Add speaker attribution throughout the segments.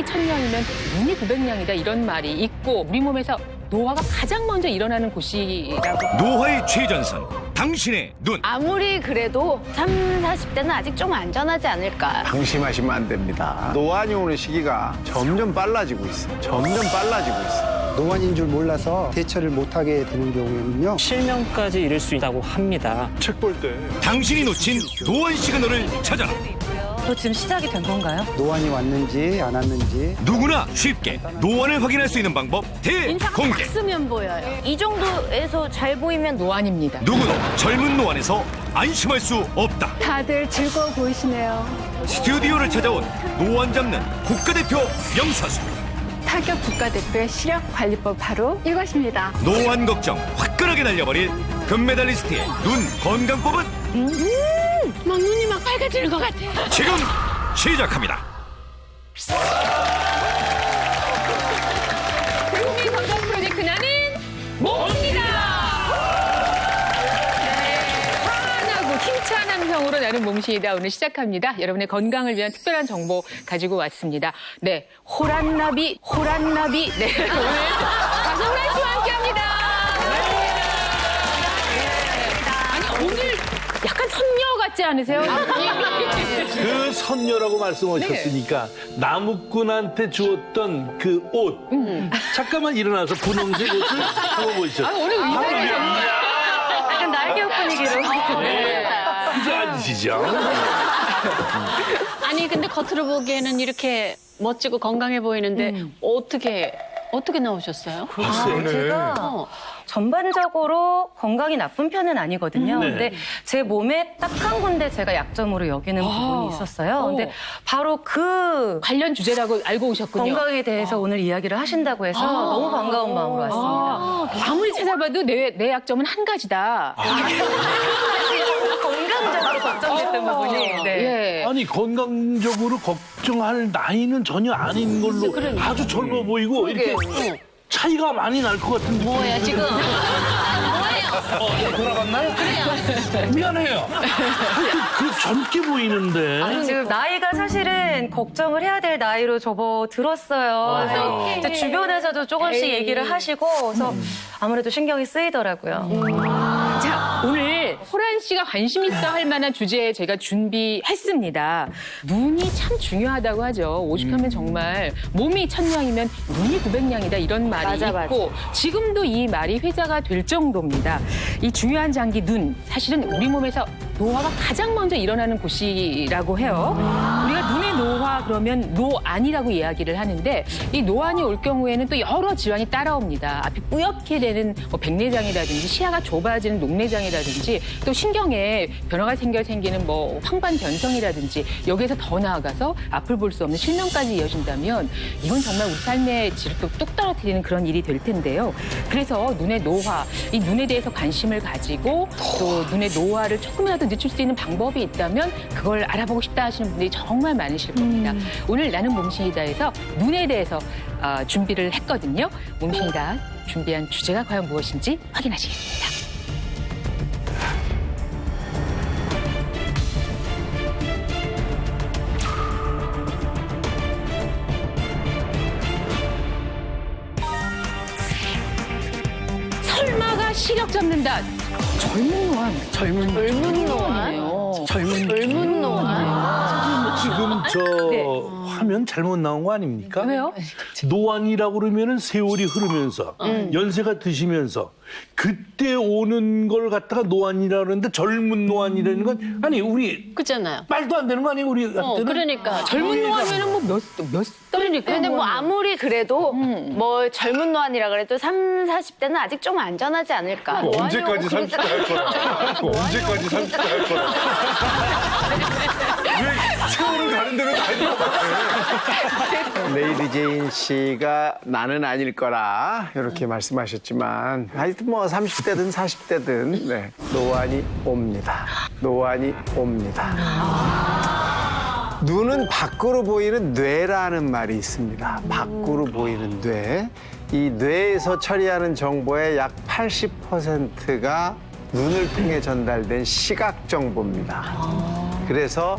Speaker 1: 천냥이면 눈이 900냥이다 이런 말이 있고 우리 몸에서 노화가 가장 먼저 일어나는 곳이라고.
Speaker 2: 노화의 최전선, 당신의 눈.
Speaker 3: 아무리 그래도 30, 40대는 아직 좀 안전하지 않을까.
Speaker 4: 방심하시면 안 됩니다. 노안이 오는 시기가 점점 빨라지고 있어요. 점점 빨라지고 있어요.
Speaker 5: 노안인 줄 몰라서 대처를 못하게 되는 경우에는요.
Speaker 6: 실명까지 이를 수 있다고 합니다.
Speaker 4: 책 볼 때.
Speaker 2: 당신이 놓친 노안 시그널을 찾아라.
Speaker 7: 또 지금 시작이 된 건가요?
Speaker 5: 노안이 왔는지 안 왔는지
Speaker 2: 누구나 쉽게 노안을 확인할 수 있는 방법
Speaker 3: 인사가
Speaker 2: 대공개.
Speaker 3: 딱 쓰면 보여요. 이 정도에서 잘 보이면
Speaker 1: 노안입니다.
Speaker 2: 누구도 젊은 노안에서 안심할 수 없다.
Speaker 3: 다들 즐거워 보이시네요.
Speaker 2: 스튜디오를 찾아온 노안 잡는 국가대표 명사수.
Speaker 3: 타격 국가대표의 시력 관리법 바로 이것입니다.
Speaker 2: 노안 걱정 화끈하게 날려버릴 금메달리스트의 눈 건강법은
Speaker 3: 막 눈이 막 빨개지는 것 같아요.
Speaker 2: 지금 시작합니다.
Speaker 1: 국민 건강 프로젝트 나는 몸입니다. 환하고 힘찬 함성으로 나는 몸시이다 오늘 시작합니다. 여러분의 건강을 위한 특별한 정보 가지고 왔습니다. 네, 호란나비. 네, 오늘 가수 호란 씨와 함께합니다. 아니 오늘 약간 선녀 같지 않으세요?
Speaker 8: 그 선녀라고 말씀하셨으니까 나무꾼한테 주었던 그 옷. 잠깐만 일어나서 분홍색 옷을 한번 보시죠.
Speaker 1: 오늘 의상이 정말.
Speaker 7: 약간 날개옷 분위기로.
Speaker 8: 이제 앉으시죠.
Speaker 9: 아니 근데 겉으로 보기에는 이렇게 멋지고 건강해 보이는데 어떻게 나오셨어요?
Speaker 7: 제가 전반적으로 건강이 나쁜 편은 아니거든요.
Speaker 8: 네.
Speaker 7: 근데 제 몸에 딱 한 군데 제가 약점으로 여기는 부분이 있었어요. 근데 바로 그
Speaker 1: 관련 주제라고 알고 오셨군요.
Speaker 7: 건강에 대해서 오늘 이야기를 하신다고 해서 너무 반가운 마음으로 왔습니다.
Speaker 1: 아무리 찾아봐도 내 약점은 한 가지다.
Speaker 7: 건강적으로 걱정됐던 부분이. 네.
Speaker 1: 예.
Speaker 8: 아니 건강적으로 걱정할 나이는 전혀 아닌 걸로 아주 젊어 보이고 이렇게 차이가 많이 날 것 같은데.
Speaker 9: 뭐야 지금?
Speaker 8: 돌아갔나요? 미안해요. 하여튼 그 젊게 보이는데.
Speaker 7: 아니, 지금 나이가 사실은 걱정을 해야 될 나이로 접어들었어요. 그래서 제 주변에서도 조금씩 얘기를 하시고 그래서 아무래도 신경이 쓰이더라고요.
Speaker 1: 자, 오늘 호란 씨가 관심 있어 할 만한 주제 제가 준비했습니다. 눈이 참 중요하다고 하죠. 오죽하면 정말 몸이 천냥이면 눈이 900냥이다 이런 말이
Speaker 3: 맞아,
Speaker 1: 있고 지금도 이 말이 회자가 될 정도입니다. 이 중요한 장기 눈, 사실은 우리 몸에서 노화가 가장 먼저 일어나는 곳이라고 해요. 우리가 눈의 노화 그러면 노안이라고 이야기를 하는데 이 노안이 올 경우에는 또 여러 질환이 따라옵니다. 앞이 뿌옇게 되는 뭐 백내장이라든지 시야가 좁아지는 녹내장이라든지 또 신경에 변화가 생기는 뭐 황반 변성이라든지 여기에서 더 나아가서 앞을 볼 수 없는 실명까지 이어진다면 이건 정말 우리 삶의 질을 뚝 떨어뜨리는 그런 일이 될 텐데요. 그래서 눈의 노화, 이 눈에 대해서 관심을 가지고 또 눈의 노화를 조금이라도 늦출 수 있는 방법이 있다면 그걸 알아보고 싶다 하시는 분들이 정말 많으실 겁니다. 오늘 나는 몸신이다에서 눈에 대해서 준비를 했거든요. 몸신이다 준비한 주제가 과연 무엇인지 확인하시겠습니다. 설마가 시력 잡는다. 젊은 노안.
Speaker 3: 젊은 노안?
Speaker 8: 지금 저
Speaker 1: 네.
Speaker 8: 화면 잘못 나온 거 아닙니까?
Speaker 1: 왜요?
Speaker 8: 노안이라고 그러면은 세월이 흐르면서 연세가 드시면서 그때 오는 걸 갖다가 노안이라 그러는데 젊은 노안이라는 건 아니 우리
Speaker 9: 그렇잖아요.
Speaker 8: 말도 안 되는 거 아니에요 우리한테는?
Speaker 9: 그러니까
Speaker 1: 젊은 노안이면 뭐몇
Speaker 9: 그러니까
Speaker 3: 근데 뭐 아무리 그래도 뭐 젊은 노안이라 그래도 30, 40대는 아직 좀 안전하지 않을까.
Speaker 4: 언제까지 30대 할 거야? 언제까지 30대 할 거야? 왜 세월은 가는데 왜 나이가 같아? 레이디 제인 씨가 나는 아닐 거라 이렇게 말씀하셨지만 하여튼 뭐 30대든 40대든 네, 노안이 옵니다. 노안이 옵니다. 눈은 밖으로 보이는 뇌라는 말이 있습니다. 밖으로 보이는 뇌. 이 뇌에서 처리하는 정보의 약 80%가 눈을 통해 전달된 시각 정보입니다. 그래서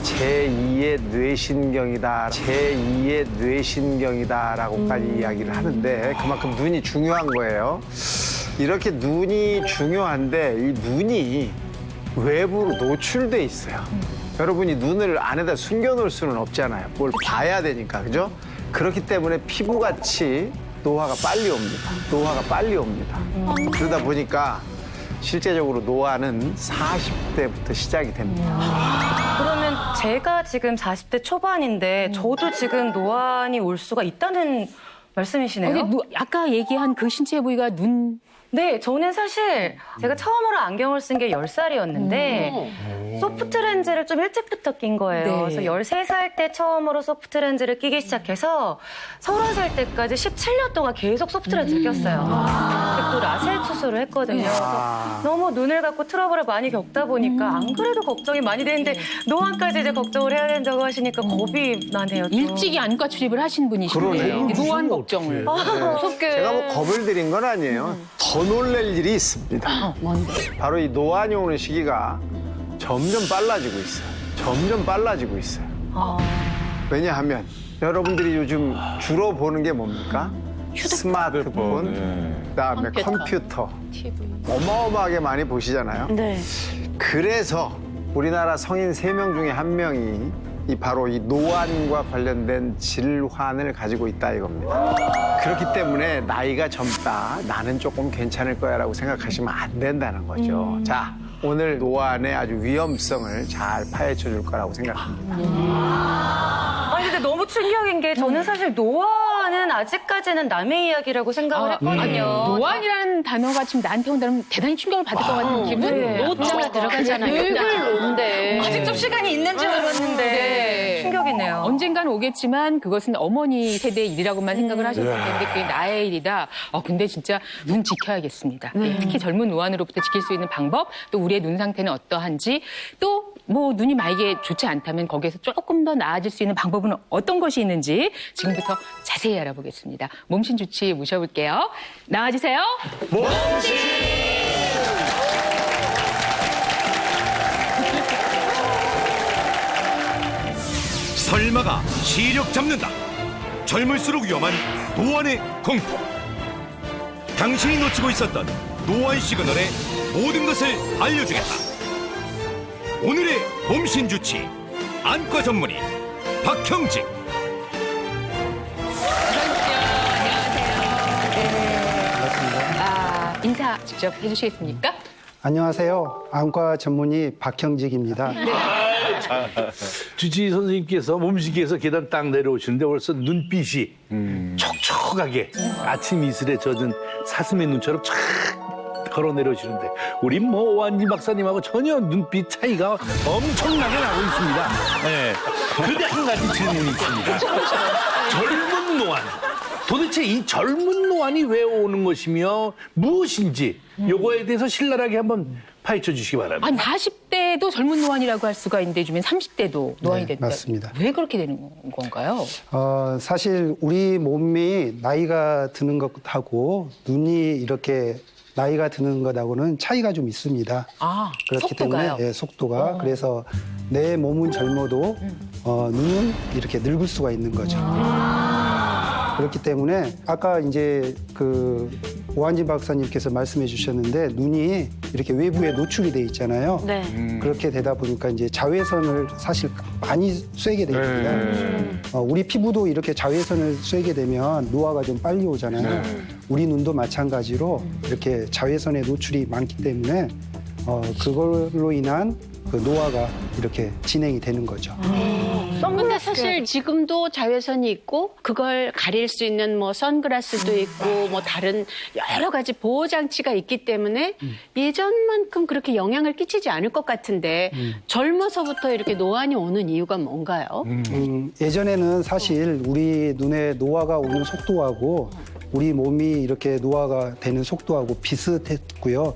Speaker 4: 제2의 뇌신경이다. 제2의 뇌신경이다라고까지 이야기를 하는데 그만큼 눈이 중요한 거예요. 이렇게 눈이 중요한데 이 눈이 외부로 노출돼 있어요. 여러분이 눈을 안에다 숨겨놓을 수는 없잖아요. 뭘 봐야 되니까, 그죠? 그렇기 때문에 피부같이 노화가 빨리 옵니다. 노화가 빨리 옵니다. 그러다 보니까 실제적으로 노화는 40대부터 시작이 됩니다.
Speaker 7: 그러면 제가 지금 40대 초반인데 저도 지금 노안이 올 수가 있다는 말씀이시네요?
Speaker 1: 근데 아까 얘기한 그 신체 부위가 눈.
Speaker 7: 네, 저는 사실 제가 처음으로 안경을 쓴 게 10살이었는데 소프트 렌즈를 좀 일찍부터 낀 거예요.
Speaker 1: 네.
Speaker 7: 그래서 13살 때 처음으로 소프트 렌즈를 끼기 시작해서 30살 때까지 17년 동안 계속 소프트 렌즈를 꼈어요. 근데 또 라섹 수술을 했거든요. 그래서 너무 눈을 갖고 트러블을 많이 겪다 보니까 안 그래도 걱정이 많이 되는데 노안까지 이제 걱정을 해야 된다고 하시니까 겁이 나네요. 좀.
Speaker 1: 일찍이 안과 출입을 하신 분이신데
Speaker 4: 그러네요.
Speaker 1: 노안 걱정을.
Speaker 7: 무섭게.
Speaker 4: 제가 뭐 겁을 드린 건 아니에요. 더 놀랄 일이 있습니다.
Speaker 9: 뭔데?
Speaker 4: 바로 이 노안이 오는 시기가 점점 빨라지고 있어요. 점점 빨라지고 있어요. 왜냐하면 여러분들이 요즘 주로 보는 게 뭡니까? 스마트폰, 그다음에 컴퓨터.
Speaker 9: TV.
Speaker 4: 어마어마하게 많이 보시잖아요.
Speaker 3: 네.
Speaker 4: 그래서 우리나라 성인 3명 중에 1명이 바로 이 노안과 관련된 질환을 가지고 있다 이겁니다. 그렇기 때문에 나이가 젊다, 나는 조금 괜찮을 거야라고 생각하시면 안 된다는 거죠. 자, 오늘 노안의 아주 위험성을 잘 파헤쳐 줄 거라고 생각합니다.
Speaker 7: 아니 근데 너무 충격인 게 저는 사실 노안은 아직까지는 남의 이야기라고 생각을 했거든요.
Speaker 1: 노안이라는 단어가 지금 나한테 온다면 대단히 충격을 받을 것 같은 기분?
Speaker 7: 네.
Speaker 9: 노자가 들어가잖아요.
Speaker 3: 늘 논데.
Speaker 7: 아직 좀 시간이 있는 줄 알았는데
Speaker 1: 네.
Speaker 7: 충격이네요.
Speaker 1: 언젠간 오겠지만 그것은 어머니 세대의 일이라고 생각을 하셨을 텐데 그게 나의 일이다. 근데 진짜 눈 지켜야겠습니다. 특히 젊은 노안으로부터 지킬 수 있는 방법, 또 우리의 눈 상태는 어떠한지, 또 뭐 눈이 만약에 좋지 않다면 거기에서 조금 더 나아질 수 있는 방법은 어떤 것이 있는지 지금부터 자세히 알아보겠습니다. 몸신 주치 모셔볼게요. 나와주세요.
Speaker 2: 설마가 시력 잡는다. 젊을수록 위험한 노안의 공포. 당신이 놓치고 있었던 노안 시그널의 모든 것을 알려주겠다. 오늘의 몸신 주치 안과 전문의 박형직.
Speaker 1: 인사 직접 해주시겠습니까?
Speaker 5: 안녕하세요. 안과 전문의 박형직입니다.
Speaker 8: 주치 선생님께서 몸시계에서 계단 딱 내려오시는데 벌써 눈빛이 촉촉하게 아침 이슬에 젖은 사슴의 눈처럼 쫙 걸어 내려오시는데 우리 뭐 오한지 박사님하고 전혀 눈빛 차이가 엄청나게 나고 있습니다. 네. 그런데 한 가지 질문이 있습니다. 젊은 노안. 도대체 이 젊은 노안이 왜 오는 것이며 무엇인지 요거에 대해서 신랄하게 한번 파헤쳐 주시기 바랍니다.
Speaker 1: 아니 40대도 젊은 노안이라고 할 수가 있는데 요즘엔 30대도 노안이
Speaker 5: 네,
Speaker 1: 된다.
Speaker 5: 맞습니다.
Speaker 1: 왜 그렇게 되는 건가요?
Speaker 5: 사실 우리 몸이 나이가 드는 것하고 눈이 이렇게 나이가 드는 것하고는 차이가 좀 있습니다. 그렇기
Speaker 1: 속도가요?
Speaker 5: 때문에 속도가 그래서 내 몸은 젊어도 눈은 이렇게 늙을 수가 있는 거죠. 그렇기 때문에 아까 이제 그 오한진 박사님께서 말씀해 주셨는데 눈이 이렇게 외부에 노출이 돼 있잖아요.
Speaker 3: 네.
Speaker 5: 그렇게 되다 보니까 이제 자외선을 사실 많이 쐬게 됩니다. 우리 피부도 이렇게 자외선을 쐬게 되면 노화가 좀 빨리 오잖아요. 우리 눈도 마찬가지로 이렇게 자외선의 노출이 많기 때문에 그걸로 인한 그 노화가 이렇게 진행이 되는 거죠.
Speaker 9: 근데 사실 지금도 자외선이 있고 그걸 가릴 수 있는 뭐 선글라스도 있고 뭐 다른 여러 가지 보호 장치가 있기 때문에 예전만큼 그렇게 영향을 끼치지 않을 것 같은데 젊어서부터 이렇게 노안이 오는 이유가 뭔가요?
Speaker 5: 예전에는 사실 우리 눈에 노화가 오는 속도하고 우리 몸이 이렇게 노화가 되는 속도하고 비슷했고요.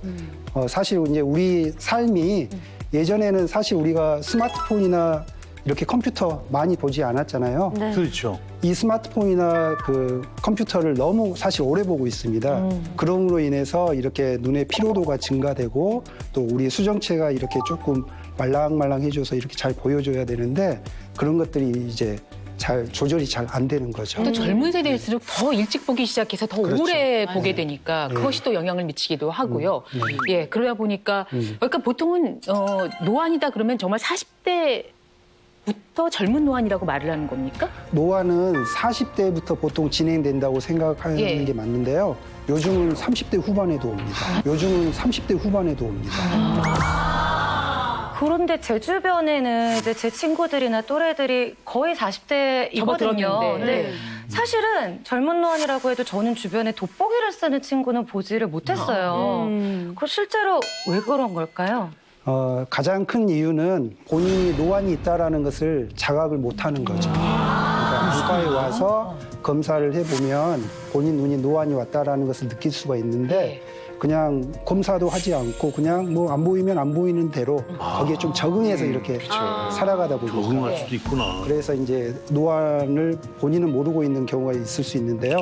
Speaker 5: 사실 이제 우리 삶이 예전에는 사실 우리가 스마트폰이나 이렇게 컴퓨터 많이 보지 않았잖아요.
Speaker 8: 그렇죠.
Speaker 5: 이 스마트폰이나 그 컴퓨터를 너무 사실 오래 보고 있습니다. 그럼으로 인해서 이렇게 눈의 피로도가 증가되고 또 우리 수정체가 이렇게 조금 말랑말랑해져서 이렇게 잘 보여줘야 되는데 그런 것들이 이제 잘 조절이 잘 안 되는 거죠.
Speaker 1: 또 젊은 세대일수록 더 일찍 보기 시작해서 더
Speaker 5: 그렇죠.
Speaker 1: 오래 보게 되니까 그것이 또 영향을 미치기도 하고요. 예, 그러다 보니까 그러니까 보통은 노안이다 그러면 정말 40대부터 젊은 노안이라고 말을 하는 겁니까?
Speaker 5: 노안은 40대부터 보통 진행된다고 생각하는
Speaker 1: 예.
Speaker 5: 게 맞는데요. 요즘은 30대 후반에도 옵니다. 요즘은 30대 후반에도 옵니다.
Speaker 7: 그런데 제 주변에는 이제 제 친구들이나 또래들이 거의 40대이거든요.
Speaker 1: 접어들었는데.
Speaker 7: 네. 사실은 젊은 노안이라고 해도 저는 주변에 돋보기를 쓰는 친구는 보지를 못했어요. 그 실제로 왜 그런 걸까요?
Speaker 5: 가장 큰 이유는 본인이 노안이 있다라는 것을 자각을 못하는 거죠. 그러니까 안과에 와서 검사를 해보면 본인 눈이 노안이 왔다라는 것을 느낄 수가 있는데 그냥 검사도 하지 않고 그냥 뭐 안 보이면 안 보이는 대로 거기에 좀 적응해서 이렇게 살아가다 보니까
Speaker 8: 적응할 수도 있구나.
Speaker 5: 그래서 이제 노안을 본인은 모르고 있는 경우가 있을 수 있는데요.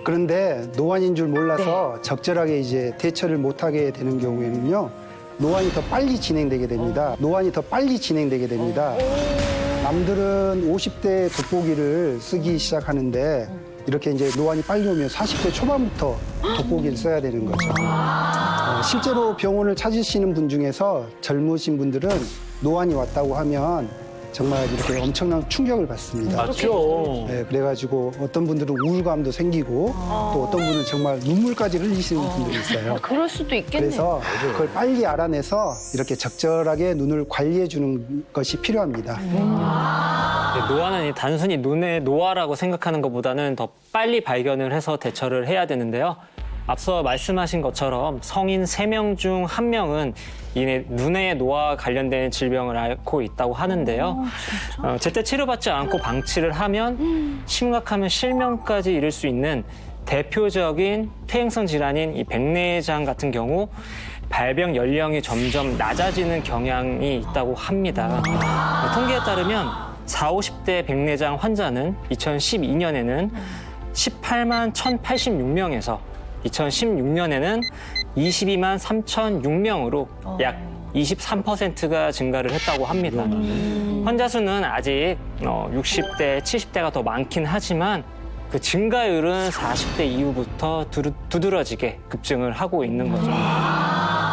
Speaker 5: 그런데 노안인 줄 몰라서 적절하게 이제 대처를 못하게 되는 경우에는요. 노안이 더 빨리 진행되게 됩니다. 노안이 더 빨리 진행되게 됩니다. 남들은 50대 돋보기를 쓰기 시작하는데 이렇게 이제 노안이 빨리 오면 40대 초반부터 돋보기를 써야 되는 거죠. 실제로 병원을 찾으시는 분 중에서 젊으신 분들은 노안이 왔다고 하면 정말 이렇게 엄청난 충격을 받습니다.
Speaker 8: 맞죠.
Speaker 5: 네, 그래가지고 어떤 분들은 우울감도 생기고 또 어떤 분은 정말 눈물까지 흘리시는 분들이 있어요.
Speaker 3: 그럴 수도 있겠네.
Speaker 5: 그래서 그걸 빨리 알아내서 이렇게 적절하게 눈을 관리해 주는 것이 필요합니다.
Speaker 6: 노화는 단순히 눈의 노화라고 생각하는 것보다는 더 빨리 발견을 해서 대처를 해야 되는데요. 앞서 말씀하신 것처럼 성인 3명 중 1명은 이 눈의 노화와 관련된 질병을 앓고 있다고 하는데요. 제때 치료받지 않고 방치를 하면 심각하면 실명까지 이를 수 있는 대표적인 퇴행성 질환인 이 백내장 같은 경우 발병 연령이 점점 낮아지는 경향이 있다고 합니다. 통계에 따르면 40, 50대 백내장 환자는 2012년에는 18만 1,086명에서 2016년에는 22만 3,006명으로 약 23%가 증가를 했다고 합니다. 환자 수는 아직 60대, 70대가 더 많긴 하지만 그 증가율은 40대 이후부터 두드러지게 급증을 하고 있는 거죠.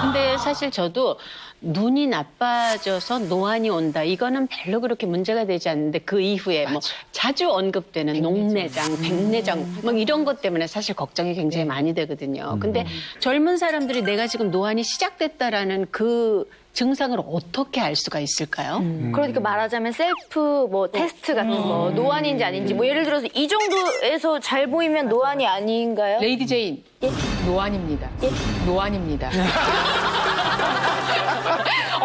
Speaker 9: 근데 사실 저도 눈이 나빠져서 노안이 온다. 이거는 별로 그렇게 문제가 되지 않는데 그 이후에 뭐 자주 언급되는 녹내장, 백내장 막 이런 것 때문에 사실 걱정이 굉장히 많이 되거든요. 근데 젊은 사람들이 내가 지금 노안이 시작됐다라는 그 증상을 어떻게 알 수가 있을까요?
Speaker 3: 그러니까 말하자면 셀프 뭐 테스트 같은 거 노안인지 아닌지 뭐 예를 들어서 이 정도에서 잘 보이면 노안이 아닌가요?
Speaker 1: 레이디 제인, 노안입니다. 노안입니다.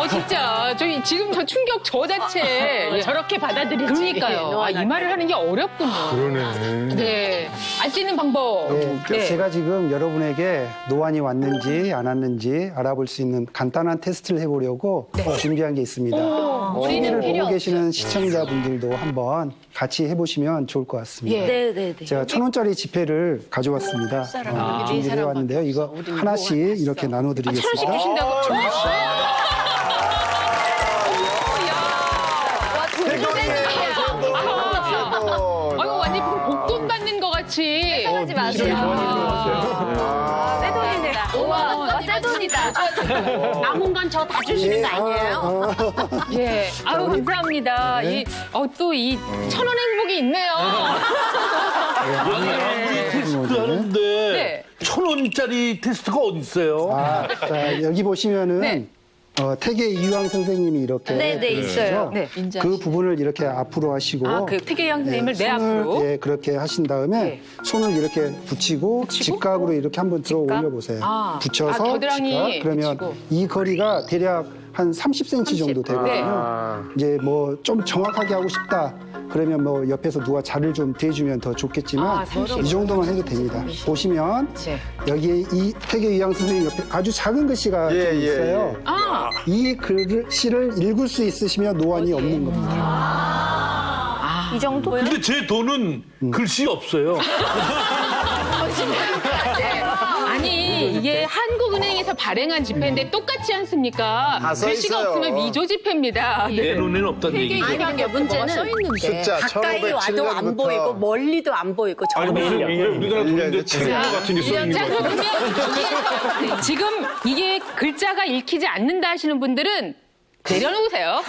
Speaker 1: 진짜 지금 저 충격 저 자체
Speaker 9: 저렇게 받아들이지.
Speaker 1: 그러니까요. 이 말을 하는 게 어렵군요. 그러네. 네, 알 수 있는 방법.
Speaker 5: 네, 제가 지금 여러분에게 노안이 왔는지 안 왔는지 알아볼 수 있는 간단한 테스트를 해보려고 준비한 게 있습니다. TV를 보고 계시는 시청자분들도 한번 같이 해보시면 좋을 것 같습니다.
Speaker 3: 네.
Speaker 5: 제가 1,000원짜리 지폐를 가져왔습니다. 준비를 해왔는데요. 이거 하나씩 이렇게 나눠드리겠습니다.
Speaker 1: 1,000원씩 주신다고? 아이고, 완전 복돈 받는 것 같이.
Speaker 3: 하지 마세요. 새 돈이네. 우와, 새 돈이다.
Speaker 9: 남은 건 저 다 주시는 거 아니에요?
Speaker 1: 예. 아유, 감사합니다. 또 이 1,000원 행복이 있네요.
Speaker 8: 아니, 테스트 하는데
Speaker 1: 네.
Speaker 8: 1,000원짜리 테스트가 어디 있어요?
Speaker 5: 자, 여기 보시면은
Speaker 1: 네.
Speaker 5: 태계 이유황 선생님이 이렇게
Speaker 3: 네, 있어요.
Speaker 1: 네.
Speaker 5: 그 부분을 이렇게 앞으로 하시고
Speaker 1: 그 태계양 선생님을 내
Speaker 5: 손을,
Speaker 1: 앞으로.
Speaker 5: 예, 그렇게 하신 다음에 손을 이렇게 붙이고 직각으로 이렇게 한번 들어 올려보세요. 붙여서
Speaker 1: 겨드랑이
Speaker 5: 직각. 그러면
Speaker 1: 붙이고.
Speaker 5: 이 거리가 대략 한 30cm 정도 되거든요. 이제 뭐 좀 정확하게 하고 싶다. 그러면 뭐 옆에서 누가 자를 좀 대주면 더 좋겠지만
Speaker 1: 30.
Speaker 5: 이 정도만 해도 됩니다. 보시면
Speaker 1: 네.
Speaker 5: 여기에 이 태계 이황 선생님 옆에 아주 작은 글씨가 좀 있어요. 이 글씨를 읽을 수 있으시면 노안이 없는 겁니다.
Speaker 3: 이 정도?
Speaker 8: 근데 제 돈은 글씨 없어요.
Speaker 1: 아니 이게 한국은행에서 발행한 지폐인데 똑같지 않습니까?
Speaker 4: 다 써
Speaker 1: 글씨가
Speaker 4: 있어요.
Speaker 1: 없으면 위조 지폐입니다.
Speaker 8: 내 눈에는 없다는 얘기죠.
Speaker 9: 아니, 근데 문제는
Speaker 4: 숫자
Speaker 9: 가까이 와도 안
Speaker 4: 1507년부터
Speaker 9: 보이고 멀리도 안 보이고
Speaker 2: 아니 무슨
Speaker 9: 정말
Speaker 2: 이게 우리나라 돈인데 책임 같은 게 써 있는
Speaker 1: 자,
Speaker 2: 거
Speaker 1: 그러면 지금 이게 글자가 읽히지 않는다 하시는 분들은 내려놓으세요.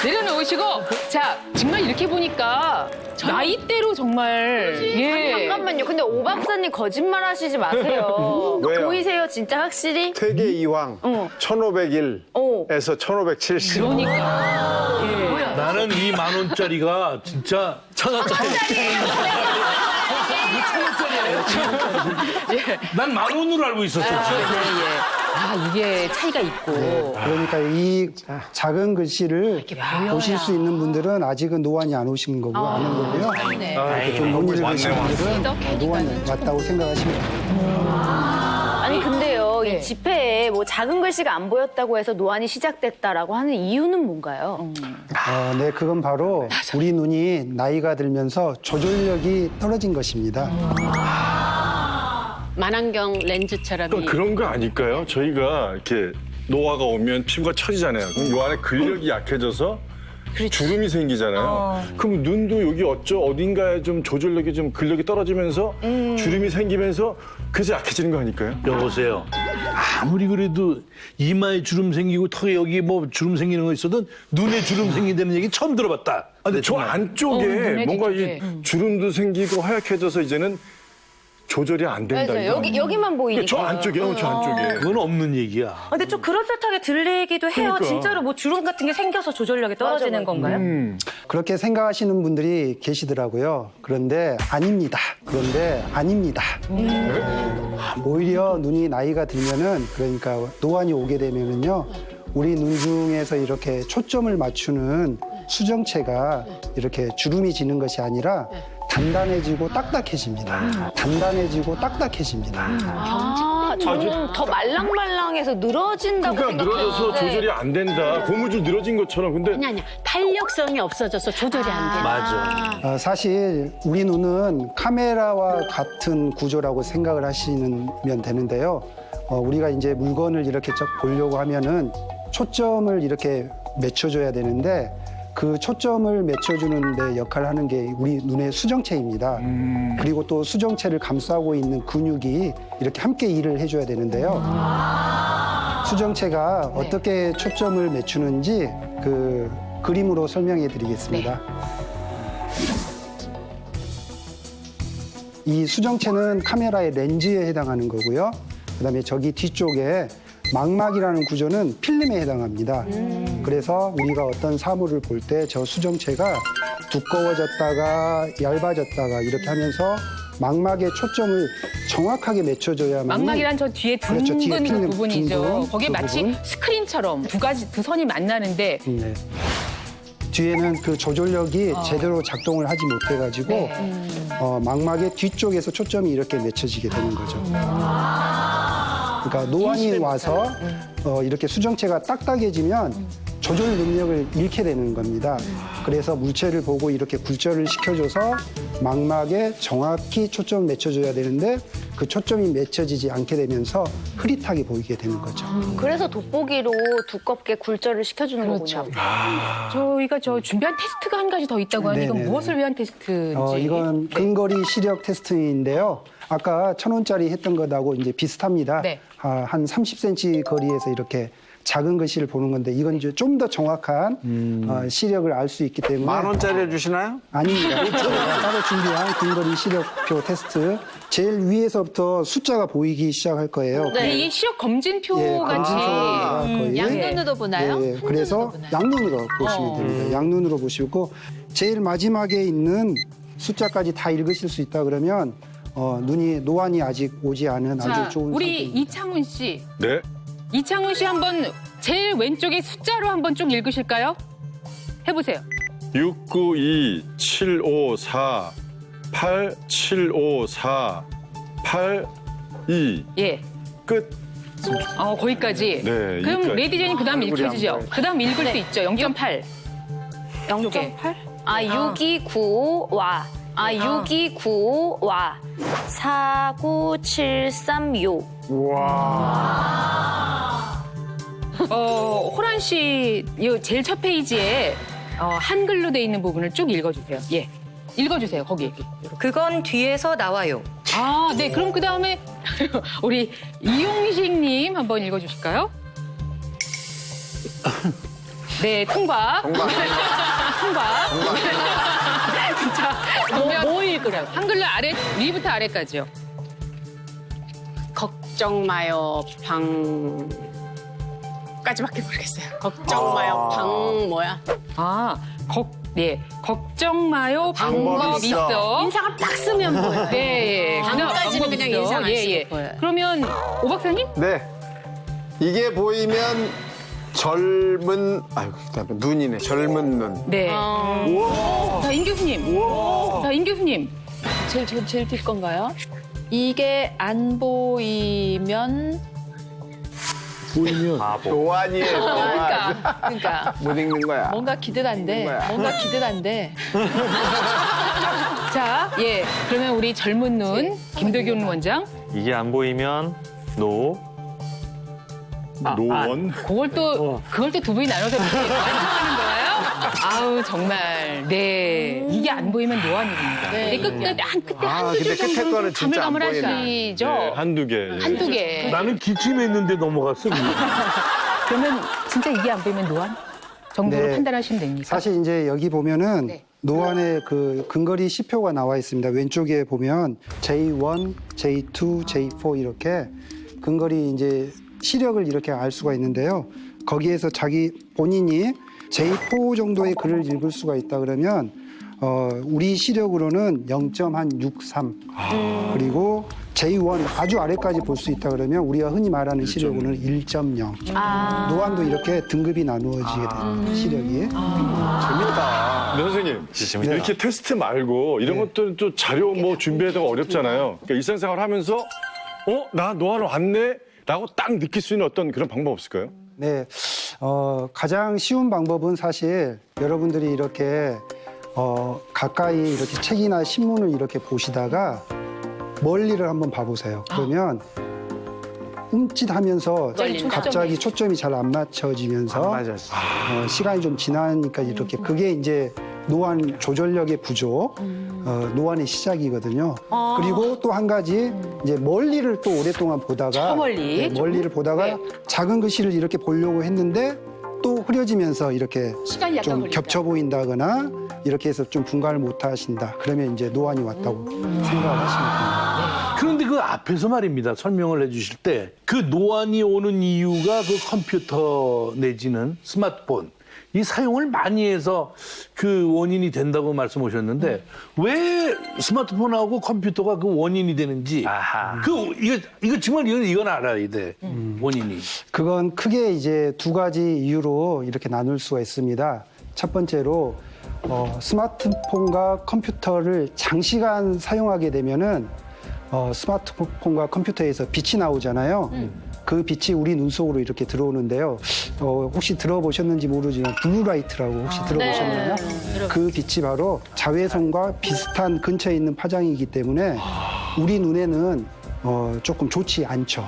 Speaker 1: 내려놓으시고 자 정말 이렇게 보니까 나이대로 정말 예.
Speaker 3: 잠깐만요. 근데 오 박사님 거짓말 하시지 마세요.
Speaker 4: 왜요?
Speaker 3: 보이세요? 진짜 확실히?
Speaker 4: 퇴계 이황 1501에서 1570.
Speaker 1: 그러니까
Speaker 8: 나는 이 10,000원짜리가 진짜 1,000원짜리. 난 10,000원으로 알고 있었어.
Speaker 1: 아 이게 차이가 있고
Speaker 5: 그러니까 이 작은 글씨를 보실 수 있는 분들은 아직은 노안이 안 오신 거고 아는 거고요. 좀 못 읽으신 분들은 노안이 왔다고 생각하시면 됩니다.
Speaker 3: 아니 근데요. 이 지폐에 뭐 작은 글씨가 안 보였다고 해서 노안이 시작됐다라고 하는 이유는 뭔가요?
Speaker 5: 네, 그건 바로 우리 눈이 나이가 들면서 조절력이 떨어진 것입니다.
Speaker 9: 만안경 렌즈처럼
Speaker 10: 또 그런 거 아닐까요? 저희가 이렇게 노화가 오면 피부가 처지잖아요. 그럼 요 안에 근력이 약해져서 주름이 생기잖아요. 그럼 눈도 여기 어딘가에 좀 조절력이 좀 근력이 떨어지면서 주름이 생기면서 그래서 약해지는 거 아닐까요?
Speaker 8: 여보세요. 아무리 그래도 이마에 주름 생기고 턱에 여기 뭐 주름 생기는 거 있어도 눈에 주름 생긴다는 얘기 처음 들어봤다.
Speaker 10: 아, 근데 저 안쪽에
Speaker 1: 눈에
Speaker 10: 뭔가
Speaker 1: 뒤쪽에.
Speaker 10: 이 주름도 생기고 하얗게져서 이제는 조절이 안 된다.
Speaker 3: 맞아요.
Speaker 10: 이거.
Speaker 3: 여기만 보이니까.
Speaker 10: 저 안쪽이요, 저 안쪽에.
Speaker 8: 그건 없는 얘기야.
Speaker 7: 근데 좀 그럴듯하게 들리기도 해요.
Speaker 10: 그러니까.
Speaker 7: 진짜로 뭐 주름 같은 게 생겨서 조절력이 떨어지는 건가요?
Speaker 5: 그렇게 생각하시는 분들이 계시더라고요. 그런데 아닙니다. 오히려 눈이 나이가 들면은 그러니까 노안이 오게 되면은요. 우리 눈 중에서 이렇게 초점을 맞추는 수정체가 이렇게 주름이 지는 것이 아니라 단단해지고 딱딱해집니다.
Speaker 3: 아, 저는 더 말랑말랑해서 늘어진다고
Speaker 10: 그러니까 늘어져서
Speaker 3: 생각했는데.
Speaker 10: 조절이 안 된다. 고무줄 늘어진 것처럼. 근데
Speaker 9: 아니 탄력성이 없어져서 조절이 안 돼.
Speaker 8: 맞아.
Speaker 5: 사실 우리 눈은 카메라와 같은 구조라고 생각을 하시면 되는데요. 우리가 이제 물건을 이렇게 쫙 보려고 하면은 초점을 이렇게 맞춰줘야 되는데 그 초점을 맞춰주는 데 역할을 하는 게 우리 눈의 수정체입니다. 그리고 또 수정체를 감싸고 있는 근육이 이렇게 함께 일을 해줘야 되는데요. 수정체가 어떻게 초점을 맞추는지 그 그림으로 설명해 드리겠습니다. 이 수정체는 카메라의 렌즈에 해당하는 거고요. 그다음에 저기 뒤쪽에 망막이라는 구조는 필름에 해당합니다. 그래서 우리가 어떤 사물을 볼 때 저 수정체가 두꺼워졌다가 얇아졌다가 이렇게 하면서 망막의 초점을 정확하게 맞춰줘야만
Speaker 1: 망막이란 저 뒤에 둥근
Speaker 5: 그렇죠, 뒤에
Speaker 1: 그
Speaker 5: 필름,
Speaker 1: 부분이죠.
Speaker 5: 둥근
Speaker 1: 거기에
Speaker 5: 그
Speaker 1: 마치
Speaker 5: 부분.
Speaker 1: 스크린처럼 두 선이 만나는데
Speaker 5: 네. 뒤에는 그 조절력이 제대로 작동을 하지 못해가지고 망막의 뒤쪽에서 초점이 이렇게 맞춰지게 되는 거죠. 그러니까 노안이 와서 이렇게 수정체가 딱딱해지면 조절 능력을 잃게 되는 겁니다. 그래서 물체를 보고 이렇게 굴절을 시켜줘서 망막에 정확히 초점을 맞춰줘야 되는데 그 초점이 맞춰지지 않게 되면서 흐릿하게 보이게 되는 거죠.
Speaker 3: 그래서 돋보기로 두껍게 굴절을 시켜주는 거군요.
Speaker 1: 저희가 저 준비한 테스트가 한 가지 더 있다고 하는데 이건
Speaker 5: 네네네.
Speaker 1: 무엇을 위한 테스트인지.
Speaker 5: 이건 근거리 시력 테스트인데요. 아까 1,000원짜리 했던 것하고 이제 비슷합니다.
Speaker 1: 네.
Speaker 5: 한 30cm 거리에서 이렇게 작은 글씨를 보는 건데 이건 이제 좀 더 정확한 시력을 알 수 있기 때문에
Speaker 4: 10,000원짜리 해주시나요?
Speaker 5: 아닙니다. 따로 준비한 근거리 시력표 테스트. 제일 위에서부터 숫자가 보이기 시작할 거예요.
Speaker 1: 이게 시력 검진표
Speaker 5: 예,
Speaker 1: 같이
Speaker 5: 검진표가 거의.
Speaker 3: 양눈으로 보나요?
Speaker 5: 네, 그래서 양눈으로 보시면 됩니다. 양눈으로 보시고 제일 마지막에 있는 숫자까지 다 읽으실 수 있다 그러면 노안이 아직 오지 않은
Speaker 1: 자,
Speaker 5: 아주 좋은
Speaker 1: 우리
Speaker 5: 상태입니다.
Speaker 1: 이창훈 씨.
Speaker 10: 네.
Speaker 1: 이창훈 씨 한번 제일 왼쪽에 숫자로 한번 쭉 읽으실까요? 해보세요.
Speaker 10: 692-754-8754-82
Speaker 1: 예.
Speaker 10: 끝.
Speaker 1: 거기까지.
Speaker 10: 네,
Speaker 1: 그럼
Speaker 10: 여기까지.
Speaker 1: 레이디 제이는 그 다음
Speaker 4: 얼굴이 안
Speaker 1: 읽혀지죠?
Speaker 4: 보여요.
Speaker 1: 그 다음 읽을 수 있죠. 0.8.
Speaker 3: 0.8? 6295와 6295와 49736.
Speaker 1: 호란 씨, 이 제일 첫 페이지에 한글로 돼 있는 부분을 쭉 읽어주세요. 예. 읽어주세요, 거기.
Speaker 7: 그건 뒤에서 나와요.
Speaker 1: 아, 네. 그럼 그 다음에 우리 이용식님 한번 읽어주실까요? 네, 통과. 통과. 자, 그러면 뭐 읽으라고? 한글로 위부터 아래까지요.
Speaker 9: 걱정 마요, 까지밖에 모르겠어요. 걱정 마요, 뭐야?
Speaker 1: 네. 걱정 마요, 방법 있어.
Speaker 9: 인상을 딱 쓰면 보여요.
Speaker 1: 네,
Speaker 9: 방까지는 그냥 인상 안 쓰고 보여요.
Speaker 1: 그러면 오 박사님?
Speaker 4: 네. 이게 보이면 젊은, 눈이네. 젊은 눈.
Speaker 1: 네. 자, 임 교수님. 자, 임 교수님.
Speaker 11: 제일 뒷 건가요? 이게 안 보이면
Speaker 4: 노안이에요, 노안.
Speaker 11: 그러니까
Speaker 4: 못 읽는 거야.
Speaker 11: 뭔가 기대단데
Speaker 1: 자, 예. 그러면 우리 젊은 눈, 김도균 원장.
Speaker 6: 이게 안 보이면
Speaker 10: 노원.
Speaker 1: 그걸 또 두 분이 나눠서 이렇게 하는 거예요? 아우, 정말. 네. 이게 안 보이면 노안이군요.
Speaker 11: 네.
Speaker 1: 근데 끝에 한두
Speaker 4: 근데
Speaker 1: 줄
Speaker 4: 끝에
Speaker 1: 정도는
Speaker 4: 거는 진짜 안
Speaker 1: 가물가물하시죠?
Speaker 10: 네, 한두 개.
Speaker 1: 한두 개.
Speaker 8: 나는 기침했는데 넘어갔어.
Speaker 1: 그러면 진짜 이게 안 보이면 노안 정도로
Speaker 5: 네.
Speaker 1: 판단하시면 됩니까?
Speaker 5: 사실 이제 여기 보면은 노안의 그 근거리 시표가 나와 있습니다. 왼쪽에 보면 J1, J2, J4 이렇게 근거리 이제 시력을 이렇게 알 수가 있는데요. 거기에서 자기 본인이 J4 정도의 글을 읽을 수가 있다 그러면 우리 시력으로는 0.63 그리고 J1 아주 아래까지 볼 수 있다 그러면 우리가 흔히 말하는 시력으로는 1.0 노안도 이렇게 등급이 나누어지게 돼요. 시력이.
Speaker 4: 재밌다.
Speaker 10: 네, 선생님. 이렇게 테스트 말고 이런 것들은 또 자료 뭐 준비하다가 어렵잖아요. 그러니까 일상생활 하면서 나 노안 왔네? 라고 딱 느낄 수 있는 어떤 그런 방법 없을까요?
Speaker 5: 네, 가장 쉬운 방법은 사실 여러분들이 이렇게 가까이 이렇게 책이나 신문을 이렇게 보시다가 멀리를 한번 봐보세요. 그러면 움찔하면서 갑자기 초점이 잘 안 맞춰지면서 시간이 좀 지나니까 이렇게 그게 이제 노안 조절력의 부족, 노안의 시작이거든요. 그리고 또 한 가지 이제 멀리를 또 오랫동안 보다가 멀리를 보다가 작은 글씨를 이렇게 보려고 했는데 또 흐려지면서 이렇게
Speaker 1: 시간이 약간
Speaker 5: 좀
Speaker 1: 걸린다.
Speaker 5: 겹쳐 보인다거나 이렇게 해서 좀 분간을 못 하신다. 그러면 이제 노안이 왔다고 생각을 하시면 됩니다.
Speaker 8: 그런데 그 앞에서 말입니다. 설명을 해주실 때 그 노안이 오는 이유가 그 컴퓨터 내지는 스마트폰 이 사용을 많이 해서 그 원인이 된다고 말씀하셨는데 왜 스마트폰하고 컴퓨터가 그 원인이 되는지 이거 정말 이건 알아야 돼 원인이.
Speaker 5: 그건 크게 이제 두 가지 이유로 이렇게 나눌 수가 있습니다. 첫 번째로 스마트폰과 컴퓨터를 장시간 사용하게 되면은 스마트폰과 컴퓨터에서 빛이 나오잖아요. 그 빛이 우리 눈 속으로 이렇게 들어오는데요. 혹시 들어보셨는지 모르지만 블루라이트라고 혹시 들어보셨나요? 그 빛이 바로 자외선과 비슷한 근처에 있는 파장이기 때문에 우리 눈에는 조금 좋지 않죠.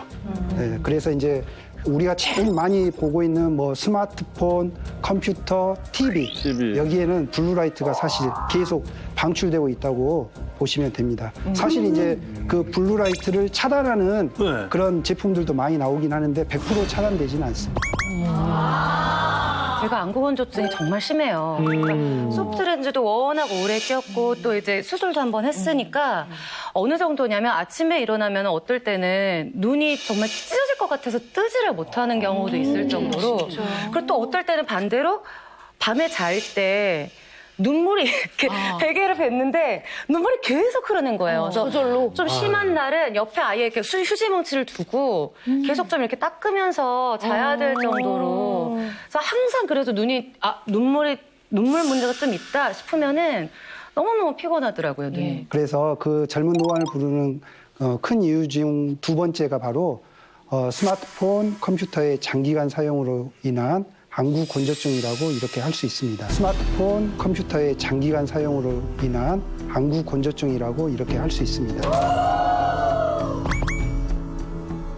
Speaker 5: 네, 그래서 이제 우리가 제일 많이 보고 있는 뭐 스마트폰, 컴퓨터, TV 여기에는 블루라이트가 사실 계속 방출되고 있다고 보시면 됩니다. 사실 이제 그 블루라이트를 차단하는 그런 제품들도 많이 나오긴 하는데 100% 차단되지는 않습니다.
Speaker 7: 제가 안구건조증이 정말 심해요. 그러니까 소프트렌즈도 워낙 오래 꼈고 또 이제 수술도 한번 했으니까 어느 정도냐면 아침에 일어나면 어떨 때는 눈이 정말 찢어질 것 같아서 뜨지를 못하는 경우도 있을 정도로 그리고 또 어떨 때는 반대로 밤에 잘 때 눈물이 이렇게 베개를 뱉는데 눈물이 계속 흐르는 거예요. 그래서 좀 심한 날은 옆에 아예 이렇게 휴지 뭉치를 두고 계속 좀 이렇게 닦으면서 자야 될 정도로. 그래서 항상 그래도 눈물 문제가 좀 있다 싶으면은 너무너무 피곤하더라고요, 눈이.
Speaker 5: 그래서 그 젊은 노안을 부르는 큰 이유 중 두 번째가 바로 스마트폰, 컴퓨터의 장기간 사용으로 인한 안구 건조증이라고 이렇게 할 수 있습니다. 스마트폰, 컴퓨터의 장기간 사용으로 인한 안구 건조증이라고 이렇게 할 수 있습니다.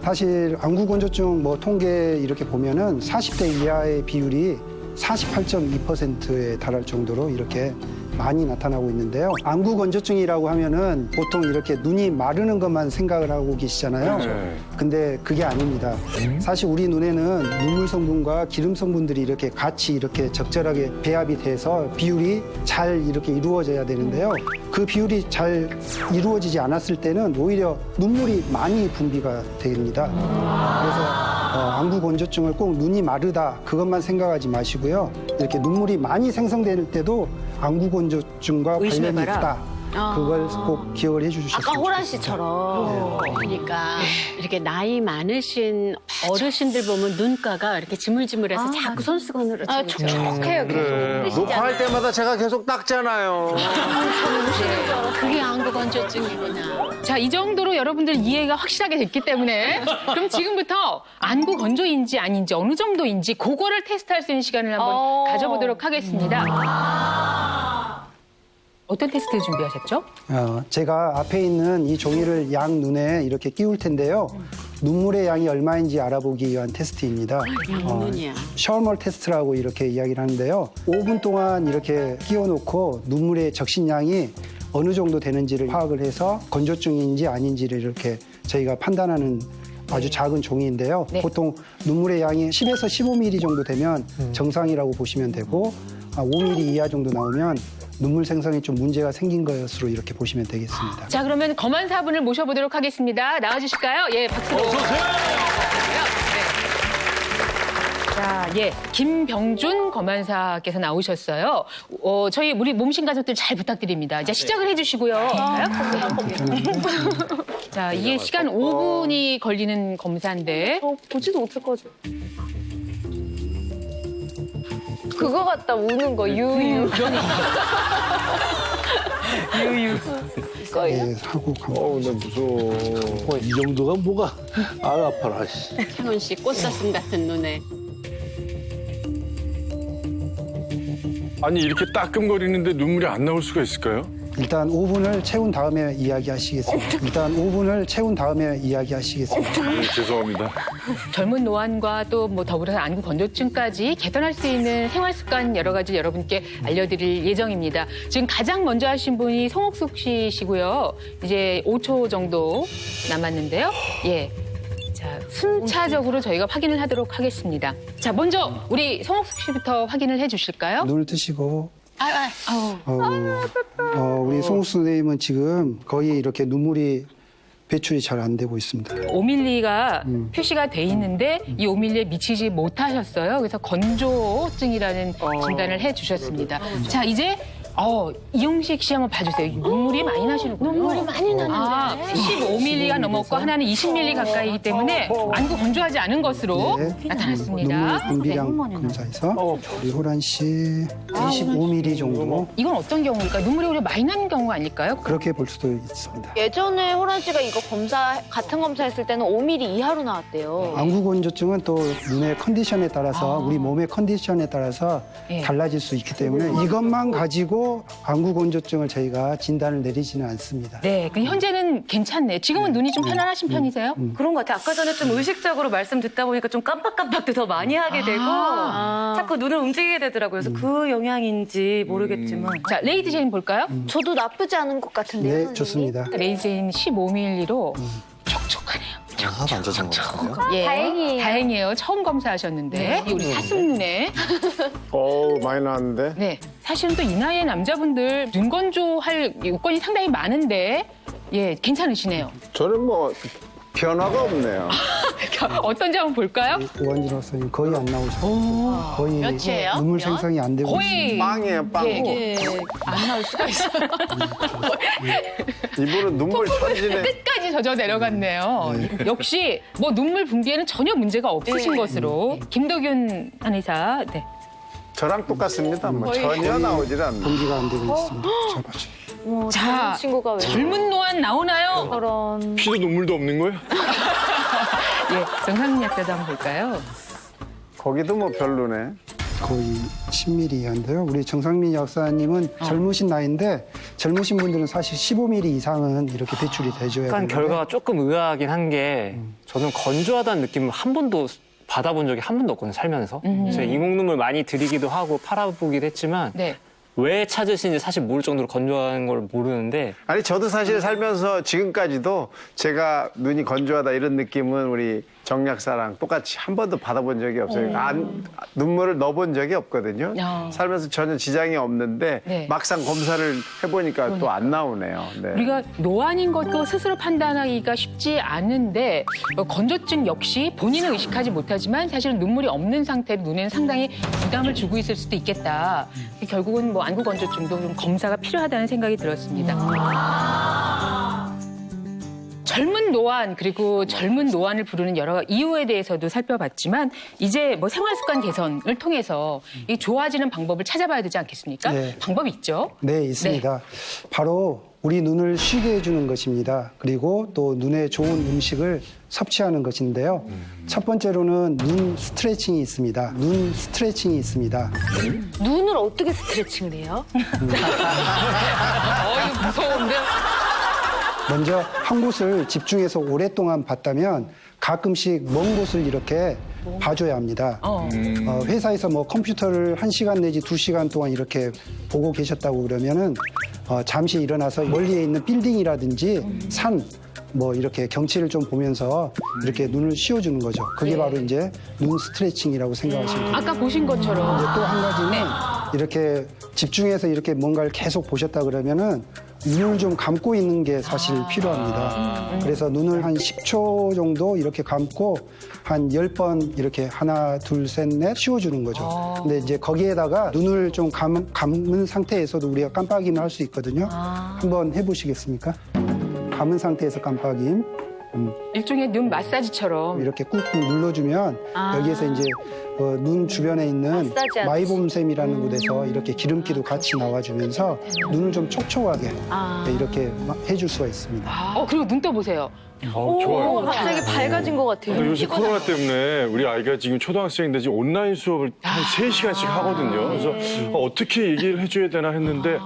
Speaker 5: 사실 안구 건조증 통계 이렇게 보면은 40대 이하의 비율이 48.2%에 달할 정도로 이렇게 많이 나타나고 있는데요. 안구 건조증이라고 하면은 보통 이렇게 눈이 마르는 것만 생각을 하고 계시잖아요. 근데 그게 아닙니다. 사실 우리 눈에는 눈물 성분과 기름 성분들이 이렇게 같이 이렇게 적절하게 배합이 돼서 비율이 잘 이렇게 이루어져야 되는데요. 그 비율이 잘 이루어지지 않았을 때는 오히려 눈물이 많이 분비가 됩니다. 그래서 안구 건조증을 꼭 눈이 마르다 그것만 생각하지 마시고요. 이렇게 눈물이 많이 생성될 때도 안구 건조증과 관련이
Speaker 1: 의심해봐라.
Speaker 5: 있다. 그걸 꼭 기억을 해주셨으면
Speaker 3: 아까 호란
Speaker 5: 좋겠습니다.
Speaker 3: 씨처럼.
Speaker 9: 그러니까 이렇게 나이 많으신 어르신들 보면 눈가가 이렇게 지물지물해서 자꾸 손수건으로
Speaker 3: 촉촉해요, 계속.
Speaker 4: 녹화할 때마다 제가 계속 닦잖아요.
Speaker 9: 그게 안구 건조증이구나.
Speaker 1: 자, 이 정도로 여러분들 이해가 확실하게 됐기 때문에 그럼 지금부터 안구 건조인지 아닌지 어느 정도인지 그거를 테스트할 수 있는 시간을 한번 가져보도록 하겠습니다. 어떤 테스트 준비하셨죠?
Speaker 5: 제가 앞에 있는 이 종이를 양 눈에 이렇게 끼울 텐데요. 눈물의 양이 얼마인지 알아보기 위한 테스트입니다.
Speaker 9: 눈이야.
Speaker 5: 셔멀 테스트라고 이렇게 이야기를 하는데요. 5분 동안 이렇게 끼워놓고 눈물의 적신량이 어느 정도 되는지를 파악을 해서 건조증인지 아닌지를 이렇게 저희가 판단하는 아주 작은 종이인데요. 보통 눈물의 양이 10에서 15ml 정도 되면 정상이라고 보시면 되고 5ml 이하 정도 나오면 눈물 생성에 좀 문제가 생긴 것으로 이렇게 보시면 되겠습니다.
Speaker 1: 자, 그러면 검안 사분을 모셔보도록 하겠습니다. 나와주실까요? 예, 박수로. 네. 자, 예, 김병준 검안사께서 나오셨어요. 저희 우리 몸신 가족들 잘 부탁드립니다. 이제 시작을 해주시고요. 자, 이게 시간 5분이 걸리는 검사인데.
Speaker 3: 보지도 못할 거죠. 그거 같다, 우는 거, 유유.
Speaker 1: 유유.
Speaker 5: 네, 하고
Speaker 10: 나 무서워.
Speaker 8: 이 정도가 뭐가 아파라. 씨.
Speaker 9: 창훈 씨 꽃사슴 같은 눈에.
Speaker 10: 아니 이렇게 따끔거리는데 눈물이 안 나올 수가 있을까요?
Speaker 5: 일단 5분을 채운 다음에 이야기하시겠습니다.
Speaker 10: 죄송합니다.
Speaker 1: 젊은 노안과 또 뭐 더불어서 안구 건조증까지 개선할 수 있는 생활 습관 여러 가지 여러분께 알려드릴 예정입니다. 지금 가장 먼저 하신 분이 송옥숙 씨시고요. 이제 5초 정도 남았는데요. 예. 자, 순차적으로 저희가 확인을 하도록 하겠습니다. 자, 먼저 우리 송옥숙 씨부터 확인을 해 주실까요?
Speaker 5: 눈을 뜨시고 우리 송수 선생님은 지금 거의 이렇게 눈물이 배출이 잘 안 되고 있습니다.
Speaker 1: 5mm가 표시가 돼 있는데 이 5mm에 미치지 못하셨어요. 그래서 건조증이라는 진단을 해 주셨습니다. 자, 이제 이용식 씨 한번 봐주세요. 눈물이 많이 나시는군요.
Speaker 3: 눈물이 많이 나는데.
Speaker 1: 15mm가 넘었고 하나는 20mm 가까이기 때문에 안구 건조하지 않은 것으로 나타났습니다.
Speaker 5: 눈물 분비량 검사에서 우리 호란 씨 25mm 정도
Speaker 1: 이건 어떤 경우일까요? 눈물이 오히려 많이 나는 경우가 아닐까요?
Speaker 5: 그렇게 볼 수도 있습니다.
Speaker 3: 예전에 호란 씨가 이거 같은 검사했을 때는 5mm 이하로 나왔대요.
Speaker 5: 안구 건조증은 또 눈의 컨디션에 따라서 우리 몸의 컨디션에 따라서 달라질 수 있기 때문에 이것만 가지고 안구 건조증을 저희가 진단을 내리지는 않습니다.
Speaker 1: 네, 그 현재는 괜찮네요. 지금은 눈이 좀 편안하신 편이세요?
Speaker 7: 그런 것 같아요. 아까 전에 좀 의식적으로 말씀 듣다 보니까 좀 깜빡깜빡도 더 많이 하게 되고 자꾸 눈을 움직이게 되더라고요. 그래서 그 영향인지 모르겠지만.
Speaker 1: 자, 레이디 제인 볼까요?
Speaker 3: 저도 나쁘지 않은 것 같은데요,
Speaker 5: 네,
Speaker 3: 선생님?
Speaker 5: 좋습니다.
Speaker 1: 레이디 제인 15mm로 촉촉하네요.
Speaker 2: 만져준 거예요?
Speaker 1: 예,
Speaker 3: 다행이에요.
Speaker 1: 다행이에요. 처음 검사하셨는데 우리 사슴 눈에
Speaker 4: 많이 나왔는데.
Speaker 1: 네, 사실은 또 이 나이의 남자분들 눈 건조할 요건이 상당히 많은데 예, 괜찮으시네요.
Speaker 4: 저는 뭐 변화가 없네요.
Speaker 1: 어떤지 한번 볼까요?
Speaker 5: 오한진 박사님 거의 안 나오셨어요. 거의
Speaker 9: 몇이에요?
Speaker 5: 눈물 생성이 안 되고 있습니다.
Speaker 1: 거의
Speaker 4: 빵이에요, 빵.
Speaker 1: 예,
Speaker 9: 안 나올 수가 있어요.
Speaker 4: 이분은 눈물 천지네.
Speaker 1: 끝까지 젖어 내려갔네요. 역시 뭐 눈물 분비에는 전혀 문제가 없으신 것으로 김덕윤 한의사. 네.
Speaker 4: 저랑 똑같습니다. 뭐 전혀 나오질 않네.
Speaker 5: 분비가 안 되고 있습니다. 잘 봐주세요.
Speaker 1: 자,
Speaker 3: 친구가 왜
Speaker 1: 젊은 노안 나오나요?
Speaker 3: 저런.
Speaker 10: 피도 눈물도 없는 거예요?
Speaker 1: 예, 정상민 약사도 한번 볼까요?
Speaker 4: 거기도 뭐 별로네.
Speaker 5: 거의 10mm 한데요. 우리 정상민 약사님은 젊으신 나이인데 젊으신 분들은 사실 15mm 이상은 이렇게 배출이 돼줘야
Speaker 6: 약간
Speaker 5: 되는데
Speaker 6: 결과가 조금 의아하긴 한 게 저는 건조하다는 느낌을 한 번도 받아본 적이 한 번도 없거든요, 살면서. 제가 이목눈물 많이 들이기도 하고 팔아보기도 했지만
Speaker 1: 네.
Speaker 6: 왜 찾으시는지 사실 모를 정도로 건조한 걸 모르는데
Speaker 4: 아니 저도 사실 살면서 지금까지도 제가 눈이 건조하다 이런 느낌은 우리 정약사랑 똑같이 한 번도 받아본 적이 없어요. 눈물을 넣어본 적이 없거든요.
Speaker 1: 야.
Speaker 4: 살면서 전혀 지장이 없는데
Speaker 1: 네.
Speaker 4: 막상 검사를 해보니까 또 안 나오네요. 네.
Speaker 1: 우리가 노안인 것도 스스로 판단하기가 쉽지 않은데 건조증 역시 본인은 의식하지 못하지만 사실은 눈물이 없는 상태로 눈에는 상당히 부담을 주고 있을 수도 있겠다. 결국은 뭐 안구 건조증도 좀 검사가 필요하다는 생각이 들었습니다. 젊은 노안 그리고 젊은 노안을 부르는 여러 이유에 대해서도 살펴봤지만 이제 뭐 생활 습관 개선을 통해서 이 좋아지는 방법을 찾아봐야 되지 않겠습니까?
Speaker 5: 네.
Speaker 1: 방법이 있죠.
Speaker 5: 네, 있습니다. 바로 우리 눈을 쉬게 해주는 것입니다. 그리고 또 눈에 좋은 음식을 섭취하는 것인데요. 첫 번째로는 눈 스트레칭이 있습니다. 눈 스트레칭이 있습니다.
Speaker 3: 눈을 어떻게 스트레칭을 해요?
Speaker 1: 이거 무서운데?
Speaker 5: 먼저 한 곳을 집중해서 오랫동안 봤다면 가끔씩 먼 곳을 이렇게 봐줘야 합니다. 회사에서 뭐 컴퓨터를 1시간 내지 2시간 동안 이렇게 보고 계셨다고 그러면은 잠시 일어나서 멀리에 있는 빌딩이라든지 산, 뭐 이렇게 경치를 좀 보면서 이렇게 눈을 쉬어주는 거죠. 그게 바로 이제 눈 스트레칭이라고 생각하시면 됩니다.
Speaker 1: 아까 보신 것처럼
Speaker 5: 또 한 가지는 이렇게 집중해서 이렇게 뭔가를 계속 보셨다 그러면은 눈을 좀 감고 있는 게 사실 필요합니다. 그래서 눈을 한 10초 정도 이렇게 감고 한 10번 이렇게 하나, 둘, 셋, 넷 쉬어주는 거죠. 근데 이제 거기에다가 눈을 좀 감은 상태에서도 우리가 깜빡임을 할 수 있거든요. 한번 해보시겠습니까? 감은 상태에서 깜빡임.
Speaker 1: 일종의 눈 마사지처럼
Speaker 5: 이렇게 꾹꾹 눌러주면 여기에서 이제 눈 주변에 있는
Speaker 3: 마사지 하듯이.
Speaker 5: 마이봄샘이라는 곳에서 이렇게 기름기도 같이 나와주면서 눈을 좀 촉촉하게 이렇게 해줄 수가 있습니다.
Speaker 1: 그리고 눈 떠보세요.
Speaker 10: 좋아요.
Speaker 3: 갑자기 밝아진 것 같아요.
Speaker 10: 요새 코로나 때문에 우리 아이가 지금 초등학생인데 지금 온라인 수업을 한 3시간씩 하거든요. 그래서 어떻게 얘기를 해줘야 되나 했는데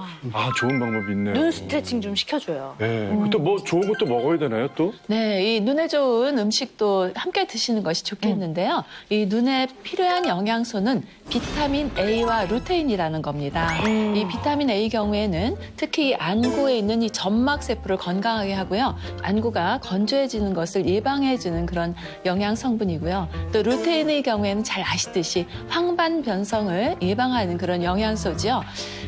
Speaker 10: 좋은 방법이 있네요.
Speaker 3: 눈 스트레칭 좀 시켜줘요.
Speaker 10: 네. 또 뭐 좋은 것도 먹어야 되나요, 또?
Speaker 11: 네, 이 눈에 좋은 음식도 함께 드시는 것이 좋겠는데요. 이 눈에 필요한 영양소는 비타민 A와 루테인이라는 겁니다. 이 비타민 A 경우에는 특히 안구에 있는 이 점막 세포를 건강하게 하고요. 안구가 건조해지는 것을 예방해주는 그런 영양 성분이고요. 또 루테인의 경우에는 잘 아시듯이 황반 변성을 예방하는 그런 영양소죠.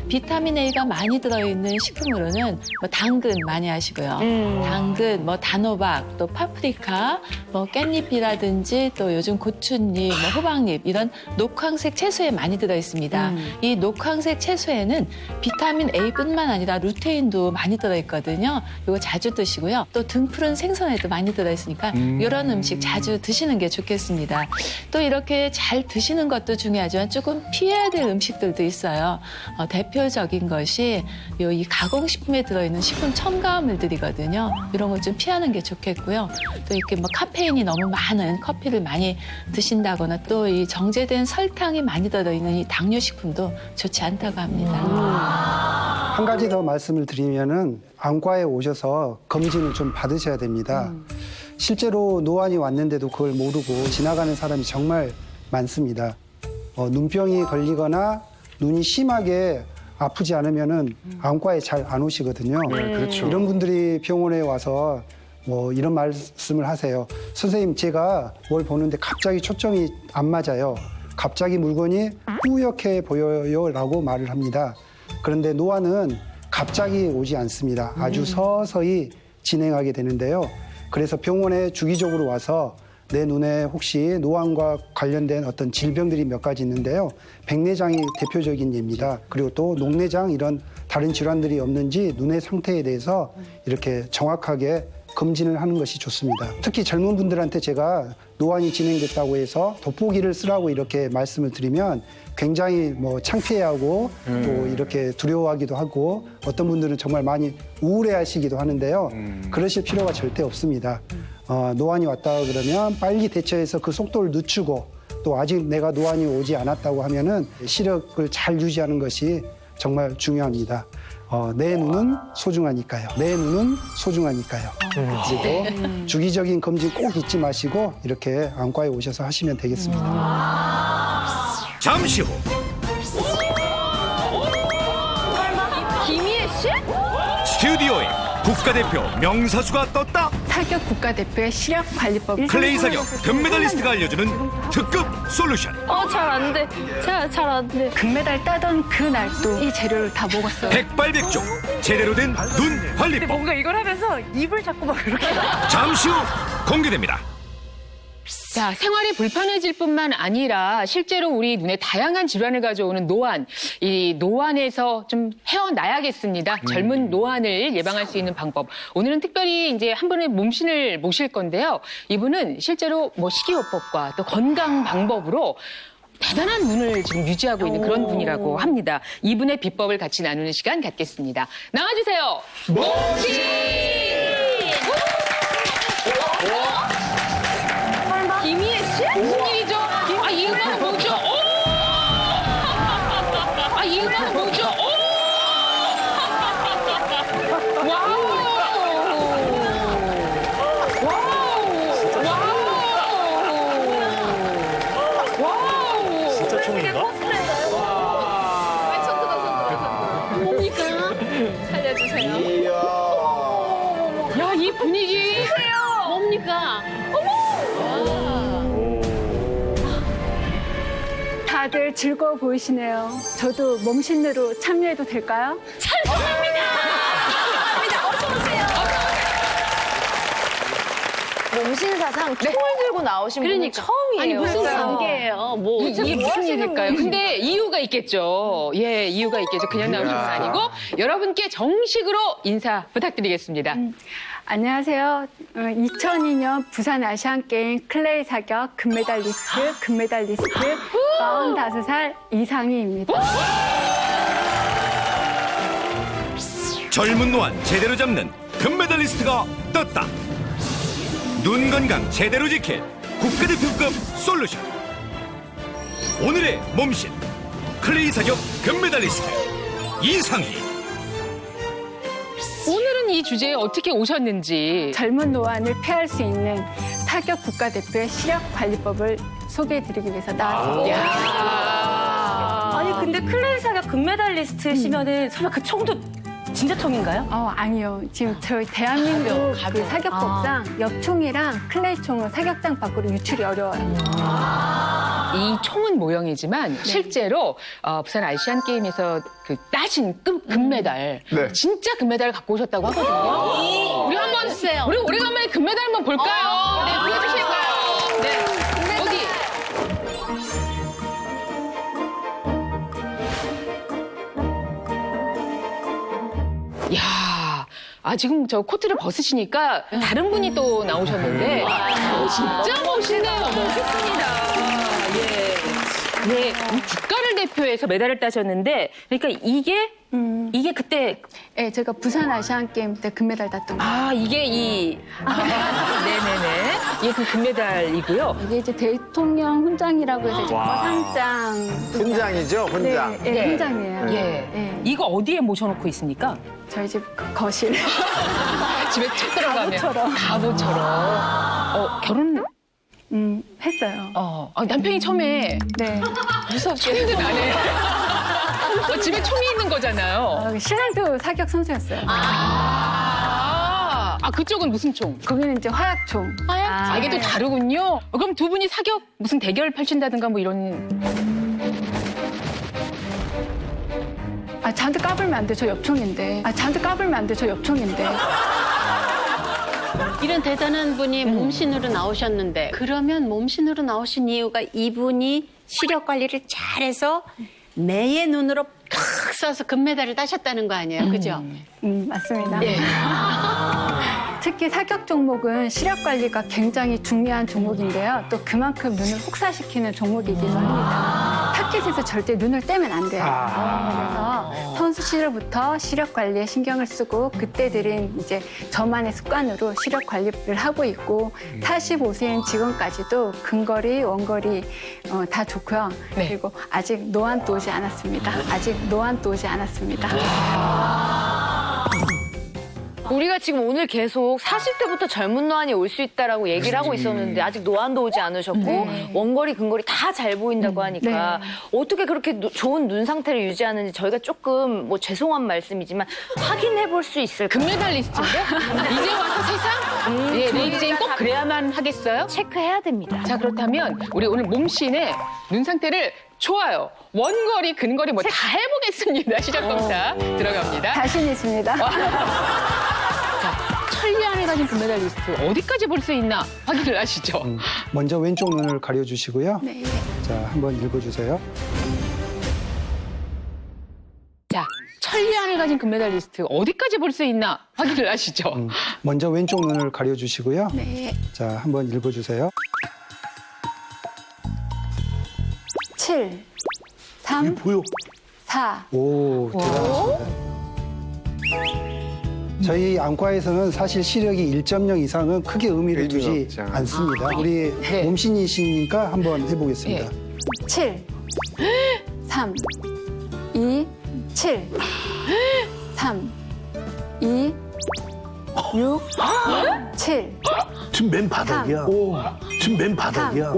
Speaker 11: 비타민 A가 많이 들어있는 식품으로는 뭐 당근 많이 하시고요. 당근, 뭐 단호박, 또 파프리카, 뭐 깻잎이라든지 또 요즘 고추잎, 뭐 호박잎 이런 녹황색 채소에 많이 들어있습니다. 이 녹황색 채소에는 비타민 A뿐만 아니라 루테인도 많이 들어있거든요. 이거 자주 드시고요. 또 등푸른 생선에도 많이 들어있으니까 이런 음식 자주 드시는 게 좋겠습니다. 또 이렇게 잘 드시는 것도 중요하지만 조금 피해야 될 음식들도 있어요. 대표적인 것이 이 가공식품에 들어있는 식품 첨가물들이거든요. 이런 거 좀 피하는 게 좋겠고요. 또 이렇게 뭐 카페인이 너무 많은 커피를 많이 드신다거나 또 이 정제된 설탕이 많이 들어있는 이 당뇨식품도 좋지 않다고 합니다.
Speaker 5: 한 가지 더 말씀을 드리면은 안과에 오셔서 검진을 좀 받으셔야 됩니다. 실제로 노안이 왔는데도 그걸 모르고 지나가는 사람이 정말 많습니다. 눈병이 걸리거나 눈이 심하게 아프지 않으면은 안과에 잘 안 오시거든요.
Speaker 10: 네, 그렇죠.
Speaker 5: 이런 분들이 병원에 와서 뭐 이런 말씀을 하세요. 선생님, 제가 뭘 보는데 갑자기 초점이 안 맞아요. 갑자기 물건이 뿌옇게 보여요라고 말을 합니다. 그런데 노안은 갑자기 오지 않습니다. 아주 서서히 진행하게 되는데요. 그래서 병원에 주기적으로 와서 내 눈에 혹시 노안과 관련된 어떤 질병들이 몇 가지 있는데요. 백내장이 대표적인 예입니다. 그리고 또 녹내장 이런 다른 질환들이 없는지 눈의 상태에 대해서 이렇게 정확하게 검진을 하는 것이 좋습니다. 특히 젊은 분들한테 제가 노안이 진행됐다고 해서 돋보기를 쓰라고 이렇게 말씀을 드리면 굉장히 뭐 창피해하고 또 이렇게 두려워하기도 하고 어떤 분들은 정말 많이 우울해하시기도 하는데요. 그러실 필요가 절대 없습니다. 노안이 왔다 그러면 빨리 대처해서 그 속도를 늦추고 또 아직 내가 노안이 오지 않았다고 하면은 시력을 잘 유지하는 것이 정말 중요합니다. 내 눈은 소중하니까요. 내 눈은 소중하니까요. 그리고 주기적인 검진 꼭 잊지 마시고 이렇게 안과에 오셔서 하시면 되겠습니다.
Speaker 2: 잠시 후
Speaker 3: 김희애 씨?
Speaker 2: 스튜디오에 국가대표 명사수가 떴다.
Speaker 12: 사격 국가대표의 시력관리법.
Speaker 2: 클레이 사격 금메달리스트가 알려주는 특급 솔루션.
Speaker 3: 잘 안 돼. 잘 안 돼.
Speaker 12: 금메달 따던 그날 또 이 재료를 다 먹었어요.
Speaker 2: 백발백중 제대로 된 눈 관리법.
Speaker 7: 뭔가 이걸 하면서 입을 자꾸 막 이렇게.
Speaker 2: 잠시 후 공개됩니다.
Speaker 1: 자, 생활이 불편해질 뿐만 아니라 실제로 우리 눈에 다양한 질환을 가져오는 노안, 이 노안에서 좀 헤어나야겠습니다. 젊은 노안을 예방할 수 있는 방법. 오늘은 특별히 이제 한 분의 몸신을 모실 건데요. 이분은 실제로 뭐 식이요법과 또 건강 방법으로 대단한 눈을 지금 유지하고 있는 그런 분이라고 합니다. 이분의 비법을 같이 나누는 시간 갖겠습니다. 나와주세요. 몸신!
Speaker 3: 김희애 씨?
Speaker 1: 무슨 일이죠? 이 음악은 뭐죠? 이 음악은 뭐죠? 와우! 와우!
Speaker 6: 진짜 총인가?
Speaker 3: 뭡니까? 살려주세요.
Speaker 1: 야, 이 분위기!
Speaker 3: 뭡니까?
Speaker 12: 다들 즐거워 보이시네요. 저도 몸신으로 참여해도 될까요?
Speaker 3: 찬성합니다. 어서 오세요. 몸신사상 총을 들고 나오신 분이 처음이에요.
Speaker 9: 아니 무슨 관계예요? 뭐
Speaker 1: 이게 무슨 일일까요? 근데 이유가 있겠죠. 예, 이유가 있겠죠. 그냥 나오신 건 아니고 여러분께 정식으로 인사 부탁드리겠습니다.
Speaker 12: 안녕하세요. 2002년 부산 아시안게임 클레이 사격 금메달리스트 45살 이상희입니다.
Speaker 2: 젊은 노안 제대로 잡는 금메달리스트가 떴다. 눈 건강 제대로 지킬 국가대표급 솔루션. 오늘의 몸신 클레이 사격 금메달리스트 이상희.
Speaker 1: 오늘은 이 주제에 어떻게 오셨는지.
Speaker 12: 젊은 노안을 피할 수 있는 사격 국가대표의 시력관리법을 소개해드리기 위해서 나왔습니다.
Speaker 7: 아니 근데 클레이 사격 금메달리스트시면은 설마 그 총도 진짜 총인가요?
Speaker 12: 아니요. 지금 저희 대한민국 그 사격법상 엽총이랑 클레이 총은 사격장 밖으로 유출이 어려워요.
Speaker 1: 이 총은 모형이지만 실제로 부산 아시안 게임에서 그 따신 금메달,
Speaker 4: 네.
Speaker 1: 진짜 금메달을 갖고 오셨다고 하거든요. 우리 한번 우리 오래간만에 금메달 한번 볼까요? 네, 보여주실까요? 네, 어디? 야, 지금 저 코트를 벗으시니까 다른 분이 또 나오셨는데 진짜 멋있네요. 멋있습니다. 예, 이 국가를 대표해서 메달을 따셨는데, 그러니까 이게 그때
Speaker 12: 네, 제가 부산 아시안 게임 때 금메달 땄던 거예요.
Speaker 1: 이게 네네네, 이게 그 금메달이고요.
Speaker 12: 이게 이제 대통령 훈장이라고 해서 이제 거상장.
Speaker 4: 훈장이죠, 훈장.
Speaker 12: 네, 훈장이에요.
Speaker 1: 예,
Speaker 12: 네.
Speaker 1: 이거 어디에 모셔놓고 있습니까?
Speaker 12: 저희 집 거실.
Speaker 1: 집에 툭 들어가면
Speaker 12: 가보처럼.
Speaker 1: 가보처럼. 결혼
Speaker 12: 했어요.
Speaker 1: 남편이 처음에
Speaker 12: 네.
Speaker 1: 총도 나네. 집에 총이 있는 거잖아요.
Speaker 12: 신랑도 사격 선수였어요.
Speaker 1: 그쪽은 무슨 총?
Speaker 12: 거기는 이제 화약총.
Speaker 1: 이게 또 다르군요. 그럼 두 분이 사격 무슨 대결 펼친다든가 뭐 이런.
Speaker 12: 잔뜩 까불면 안 돼. 저 엽총인데. 잔뜩 까불면 안 돼. 저 엽총인데.
Speaker 9: 이런 대단한 분이 몸신으로 나오셨는데 그러면 몸신으로 나오신 이유가 이분이 시력 관리를 잘해서 매의 눈으로 탁 써서 금메달을 따셨다는 거 아니에요? 그죠?
Speaker 12: 맞습니다. 특히 사격 종목은 시력 관리가 굉장히 중요한 종목인데요. 또 그만큼 눈을 혹사시키는 종목이기도 합니다. 타켓에서 절대 눈을 떼면 안 돼요. 그래서 선수 시절부터 시력 관리에 신경을 쓰고 그때 들인 이제 저만의 습관으로 시력 관리를 하고 있고 45세인 지금까지도 근거리, 원거리 다 좋고요.
Speaker 1: 네.
Speaker 12: 그리고 아직 노안도 오지 않았습니다.
Speaker 3: 우리가 지금 오늘 계속 40대부터 젊은 노안이 올 수 있다라고 얘기를 하고 있었는데 아직 노안도 오지 않으셨고 원거리, 근거리 다 잘 보인다고 하니까 어떻게 그렇게 좋은 눈 상태를 유지하는지 저희가 조금 뭐 죄송한 말씀이지만 확인해 볼 수 있을까요?
Speaker 1: 금메달리스트인데? 이제 와서 세상? 예, 레이디 제인 꼭 그래야만 하겠어요?
Speaker 3: 체크해야 됩니다.
Speaker 1: 자, 그렇다면 우리 오늘 몸신의 눈 상태를 좋아요. 원거리, 근거리 뭐 다 해보겠습니다. 시력 검사 들어갑니다.
Speaker 12: 자신 있습니다.
Speaker 1: 자, 천리안을 가진 금메달리스트 어디까지 볼 수 있나 확인을 하시죠.
Speaker 5: 먼저 왼쪽 눈을 가려주시고요.
Speaker 12: 네.
Speaker 5: 자, 한번 읽어주세요.
Speaker 1: 자, 천리안을 가진 금메달리스트 어디까지 볼 수 있나 확인을 하시죠.
Speaker 5: 먼저 왼쪽 눈을 가려주시고요.
Speaker 12: 네.
Speaker 5: 자, 한번 읽어주세요.
Speaker 12: 7, 3,
Speaker 8: 보여.
Speaker 12: 4.
Speaker 5: 오, 대단하십니다. 저희 안과에서는 사실 시력이 1.0 이상은 크게 의미를
Speaker 4: 의미가
Speaker 5: 두지
Speaker 4: 없지
Speaker 5: 않습니다. 우리
Speaker 1: 네.
Speaker 5: 몸신이시니까 한번 해보겠습니다.
Speaker 12: 7, 3, 2, 7, 3, 2, 6, 7.
Speaker 8: 지금 맨 바닥이야. 지금 맨 바닥이야.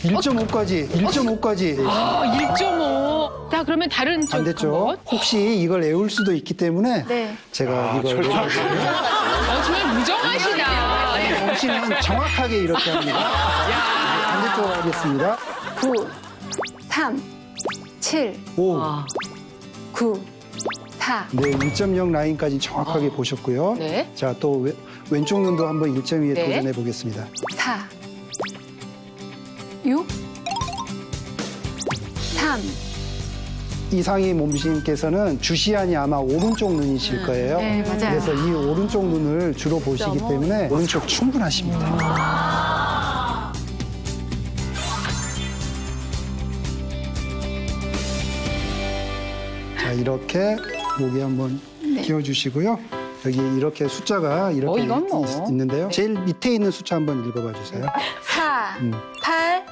Speaker 5: 1.5까지.
Speaker 1: 1.5. 자, 그러면 다른 쪽
Speaker 5: 안 됐죠?
Speaker 1: 한번.
Speaker 5: 혹시 이걸 애울 수도 있기 때문에
Speaker 12: 네.
Speaker 5: 제가 이걸
Speaker 1: 정말 무정하시다. 네.
Speaker 5: 몸신은 정확하게 이렇게 합니다. 반대쪽으로 하겠습니다.
Speaker 12: 9, 3, 7,
Speaker 5: 5.
Speaker 12: 9, 4.
Speaker 5: 네, 1.0 라인까지 정확하게 보셨고요.
Speaker 1: 네.
Speaker 5: 자, 또 왼쪽 눈도 한번 1.2에
Speaker 1: 네.
Speaker 5: 도전해 보겠습니다.
Speaker 12: 4, 6, 3.
Speaker 5: 이상희 몸신께서는 주시안이 아마 오른쪽 눈이실 거예요.
Speaker 12: 네, 맞아요.
Speaker 5: 그래서 이 오른쪽 눈을 주로 보시기 때문에 오른쪽 충분하십니다. 자, 이렇게 목에 한번 끼워주시고요. 여기 이렇게 숫자가 이렇게
Speaker 1: 이건 뭐.
Speaker 5: 있는데요. 제일 밑에 있는 숫자 한번 읽어봐 주세요.
Speaker 12: 4, 8,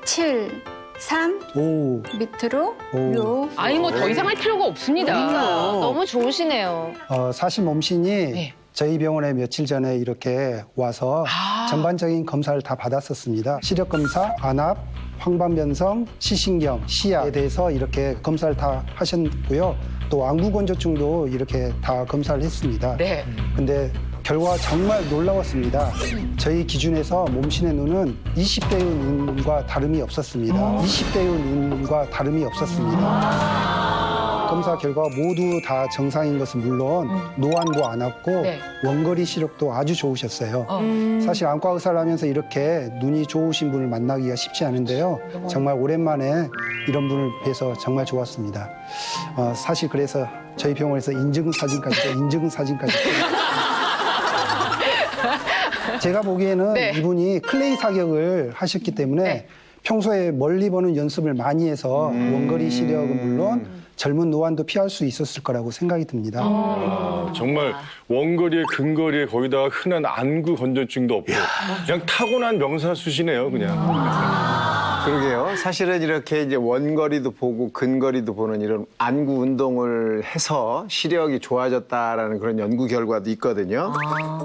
Speaker 12: 7, 3.
Speaker 5: 오,
Speaker 12: 밑으로
Speaker 5: 오.
Speaker 12: 6.
Speaker 1: 아니, 뭐 더 이상 할 필요가 없습니다.
Speaker 3: 너무 좋으시네요.
Speaker 5: 사실 몸신이
Speaker 1: 네.
Speaker 5: 저희 병원에 며칠 전에 이렇게 와서 전반적인 검사를 다 받았었습니다. 시력 검사, 안압, 황반변성, 시신경, 시야에 대해서 이렇게 검사를 다 하셨고요. 또 안구건조증도 이렇게 다 검사를 했습니다.
Speaker 1: 네.
Speaker 5: 근데 결과 정말 놀라웠습니다. 저희 기준에서 몸신의 눈은 20대의 눈과 다름이 없었습니다. 20대의 눈과 다름이 없었습니다. 검사 결과 모두 다 정상인 것은 물론 노안도 안 왔고
Speaker 1: 네.
Speaker 5: 원거리 시력도 아주 좋으셨어요. 사실 안과 의사를 하면서 이렇게 눈이 좋으신 분을 만나기가 쉽지 않은데요. 정말 오랜만에 이런 분을 뵈서 정말 좋았습니다. 사실 그래서 저희 병원에서 인증사진까지 제가 보기에는
Speaker 1: 네.
Speaker 5: 이분이 클레이 사격을 하셨기 때문에
Speaker 1: 네.
Speaker 5: 평소에 멀리 보는 연습을 많이 해서 원거리 시력은 물론 젊은 노안도 피할 수 있었을 거라고 생각이 듭니다.
Speaker 10: 정말 원거리에 근거리에 거기다가 흔한 안구 건조증도 없고 그냥 타고난 명사수시네요, 그냥.
Speaker 4: 그러게요. 사실은 이렇게 이제 원거리도 보고 근거리도 보는 이런 안구 운동을 해서 시력이 좋아졌다라는 그런 연구 결과도 있거든요.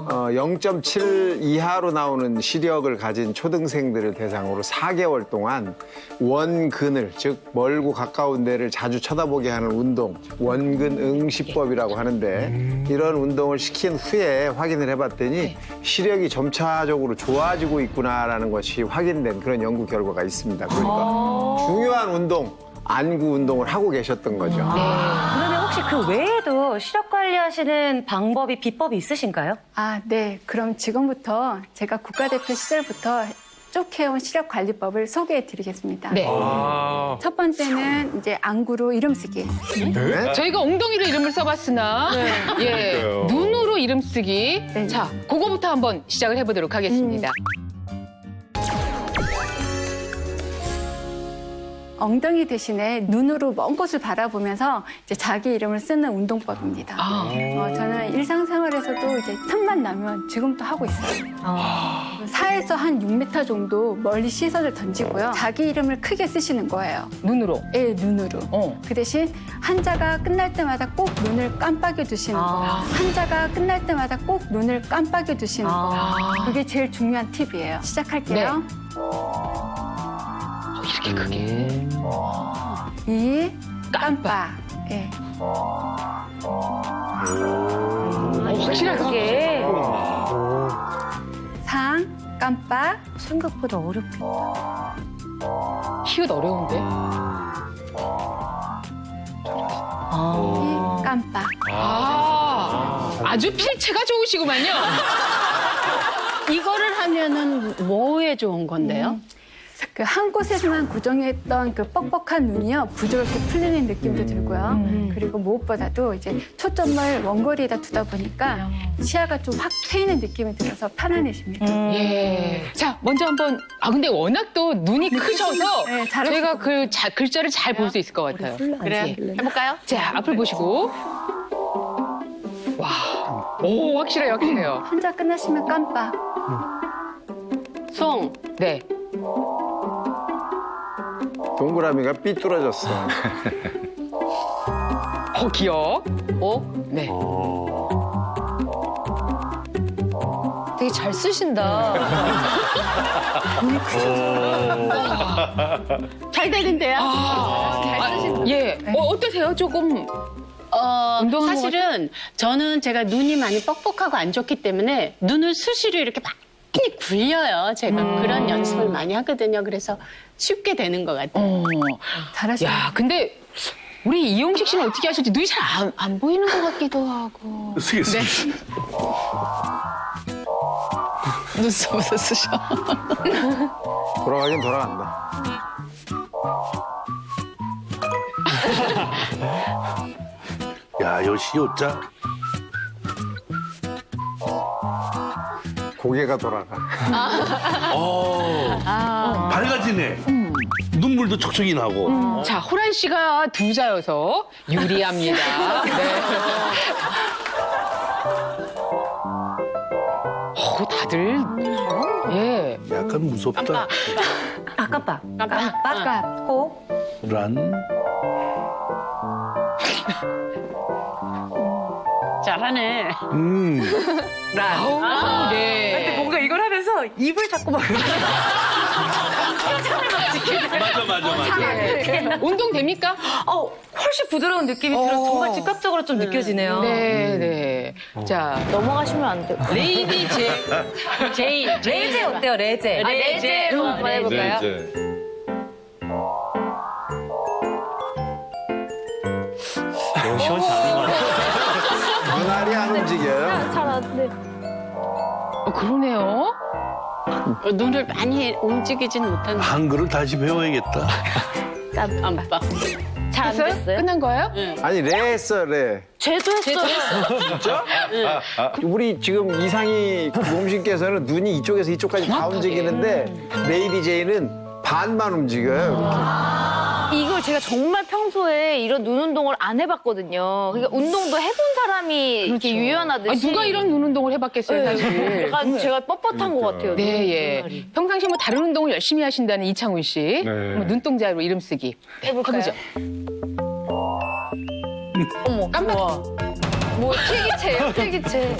Speaker 4: 0.7 이하로 나오는 시력을 가진 초등생들을 대상으로 4개월 동안 원근을, 즉 멀고 가까운 데를 자주 쳐다보게 하는 운동, 원근응시법이라고 하는데 이런 운동을 시킨 후에 확인을 해봤더니 시력이 점차적으로 좋아지고 있구나라는 것이 확인된 그런 연구 결과가 있습니다. 그러니까 중요한 운동, 안구 운동을 하고 계셨던 거죠.
Speaker 7: 그러면 혹시 그 외에도 시력 관리하시는 방법이, 비법이 있으신가요?
Speaker 12: 아, 네. 그럼 지금부터 제가 국가대표 시절부터 쭉 해온 시력 관리법을 소개해 드리겠습니다.
Speaker 1: 네.
Speaker 12: 첫 번째는 이제 안구로 이름 쓰기.
Speaker 4: 네?
Speaker 1: 저희가 엉덩이로 이름을 써봤으나 예,
Speaker 10: 그러니까요.
Speaker 1: 눈으로 이름 쓰기.
Speaker 12: 네.
Speaker 1: 자, 그거부터 한번 시작을 해보도록 하겠습니다.
Speaker 12: 엉덩이 대신에 눈으로 먼 곳을 바라보면서 이제 자기 이름을 쓰는 운동법입니다. 저는 일상생활에서도 이제 틈만 나면 지금도 하고 있어요. 4에서 한 6m 정도 멀리 시선을 던지고요. 자기 이름을 크게 쓰시는 거예요.
Speaker 1: 눈으로.
Speaker 12: 네, 눈으로. 그 대신 한자가 끝날 때마다 꼭 눈을 깜빡여 두시는 거. 한자가 끝날 때마다 꼭 눈을 깜빡여 두시는 거. 그게 제일 중요한 팁이에요. 시작할게요.
Speaker 1: 이렇게 크게.
Speaker 12: 이 깜빡. 예.
Speaker 1: 확실하게.
Speaker 12: 상 깜빡.
Speaker 7: 생각보다 어렵겠다.
Speaker 1: 히읗 어려운데.
Speaker 12: 이 깜빡.
Speaker 1: 아주 필체가 좋으시구만요.
Speaker 9: 이거를 하면은 뭐에 좋은 건데요?
Speaker 12: 그 한 곳에서만 고정했던 그 뻑뻑한 눈이요 부드럽게 풀리는 느낌도 들고요. 그리고 무엇보다도 이제 초점을 원거리에다 두다 보니까 시야가 좀 확 트이는 느낌이 들어서 편안해집니다.
Speaker 1: 예. 자, 먼저 한번. 근데 워낙 또 눈이 크셔서
Speaker 12: 네, 잘하실
Speaker 1: 저희가 그 글자를 잘 볼 수 있을 것 같아요.
Speaker 9: 그래, 해볼까요?
Speaker 1: 자, 앞을 보시고. 와. 오, 확실해요.
Speaker 12: 한자 끝나시면 깜빡.
Speaker 9: 송.
Speaker 1: 네.
Speaker 4: 동그라미가 삐뚤어졌어.
Speaker 1: 기억. 네.
Speaker 3: 되게 잘 쓰신다.
Speaker 9: 잘 되는데요?
Speaker 1: 예. 어떠세요? 조금. 운동한 것
Speaker 9: 사실은 저는 제가 눈이 많이 뻑뻑하고 안 좋기 때문에 눈을 수시로 이렇게 많이 굴려요. 제가 그런 연습을 많이 하거든요. 그래서 쉽게 되는 것 같아요.
Speaker 12: 잘하시네요.
Speaker 1: 야, 근데 우리 이용식 씨는 어떻게 하실지 눈이 잘 안 보이는 것 같기도 하고.
Speaker 8: 쓰겠습니다.
Speaker 9: 눈썹에서 쓰셔.
Speaker 4: 돌아가긴 돌아간다.
Speaker 8: 야, 역시 요자.
Speaker 4: 고개가 돌아가.
Speaker 8: 밝아지네. 눈물도 촉촉이 나고.
Speaker 1: 자, 호란 씨가 두 자여서 유리합니다. 네. 다들 예.
Speaker 8: 약간 무섭다.
Speaker 7: 깜빡.
Speaker 12: 깜빡.
Speaker 7: 호.
Speaker 8: 란.
Speaker 9: 잘하네.
Speaker 1: 네.
Speaker 7: 뭔가 이걸 하면서 입을 자꾸 막.
Speaker 8: 맞아.
Speaker 1: 운동 됩니까?
Speaker 7: 훨씬 부드러운 느낌이 들어 정말 즉각적으로 좀 느껴지네요.
Speaker 1: 네. 자,
Speaker 3: 넘어가시면 안 돼요.
Speaker 1: 레이디 제인.
Speaker 7: 레제 어때요, 레제?
Speaker 3: 레제 한번 해볼까요?
Speaker 6: 시원찮은 것 같아요.
Speaker 4: 눈알이 안 움직여요.
Speaker 3: 잘 안 돼.
Speaker 1: 그러네요.
Speaker 9: 눈을 많이 움직이진 못하는데.
Speaker 8: 한글을 다시 배워야겠다.
Speaker 9: 깜빡.
Speaker 3: 잘 안 됐어요?
Speaker 1: 끝난 거예요?
Speaker 4: 아니 레 했어 레.
Speaker 3: 쟤도 했어요.
Speaker 4: 진짜? 우리 지금 이상희 몸신께서는 눈이 이쪽에서 이쪽까지 다 움직이는데 레이디 제이는 반만 움직여요.
Speaker 3: 이걸 제가 정말 평소에 이런 눈 운동을 안 해봤거든요. 그러니까 운동도 해본 사람이 이렇게 유연하듯이.
Speaker 1: 누가 이런 눈 운동을 해봤겠어요, 사실.
Speaker 3: 약간 제가 뻣뻣한 것 같아요.
Speaker 1: 네, 예. 평상시에 뭐 다른 운동을 열심히 하신다는 이창훈 씨. 뭐 눈동자로 이름 쓰기. 네,
Speaker 3: 해볼까요?
Speaker 1: 해보죠.
Speaker 3: 어머,
Speaker 1: 깜빡.
Speaker 3: 뭐 필기체예요, 필기체.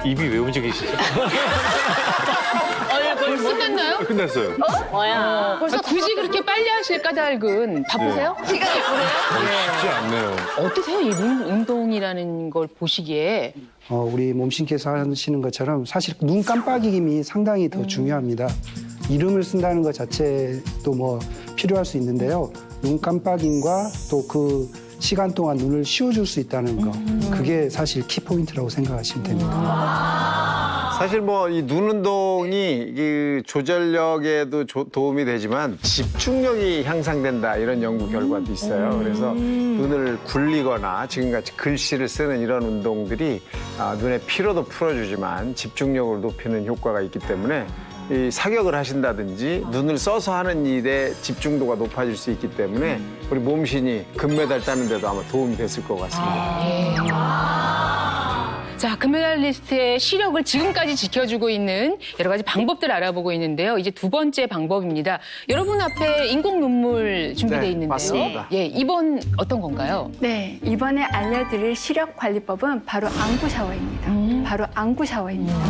Speaker 6: 입이 왜 움직이시죠?
Speaker 1: 벌써 끝났나요?
Speaker 10: 끝났어요.
Speaker 9: 뭐야.
Speaker 1: 굳이 그렇게 빨리 하실 까닭은 바쁘세요?
Speaker 3: 시간이 없어요?
Speaker 10: 쉽지 않네요.
Speaker 1: 어떠세요? 이 눈 운동이라는 걸 보시기에.
Speaker 5: 우리 몸신께서 하시는 것처럼 사실 눈 깜빡임이 상당히 더 중요합니다. 이름을 쓴다는 것 자체도 뭐 필요할 수 있는데요. 눈 깜빡임과 또 그 시간 동안 눈을 쉬어줄 수 있다는 거. 그게 사실 키포인트라고 생각하시면 됩니다.
Speaker 4: 사실 뭐 이 눈 운동이 이 조절력에도 도움이 되지만 집중력이 향상된다 이런 연구 결과도 있어요. 그래서 눈을 굴리거나 지금같이 글씨를 쓰는 이런 운동들이 눈의 피로도 풀어주지만 집중력을 높이는 효과가 있기 때문에 이 사격을 하신다든지 눈을 써서 하는 일에 집중도가 높아질 수 있기 때문에 우리 몸신이 금메달 따는 데도 아마 도움이 됐을 것 같습니다.
Speaker 1: 자, 금메달리스트의 시력을 지금까지 지켜주고 있는 여러 가지 방법들 알아보고 있는데요. 이제 두 번째 방법입니다. 여러분 앞에 인공 눈물 준비되어
Speaker 4: 네,
Speaker 1: 있는데요.
Speaker 4: 맞습니다.
Speaker 1: 예, 이번 어떤 건가요?
Speaker 12: 네, 이번에 알려드릴 시력 관리법은 바로 안구 샤워입니다. 바로 안구 샤워입니다.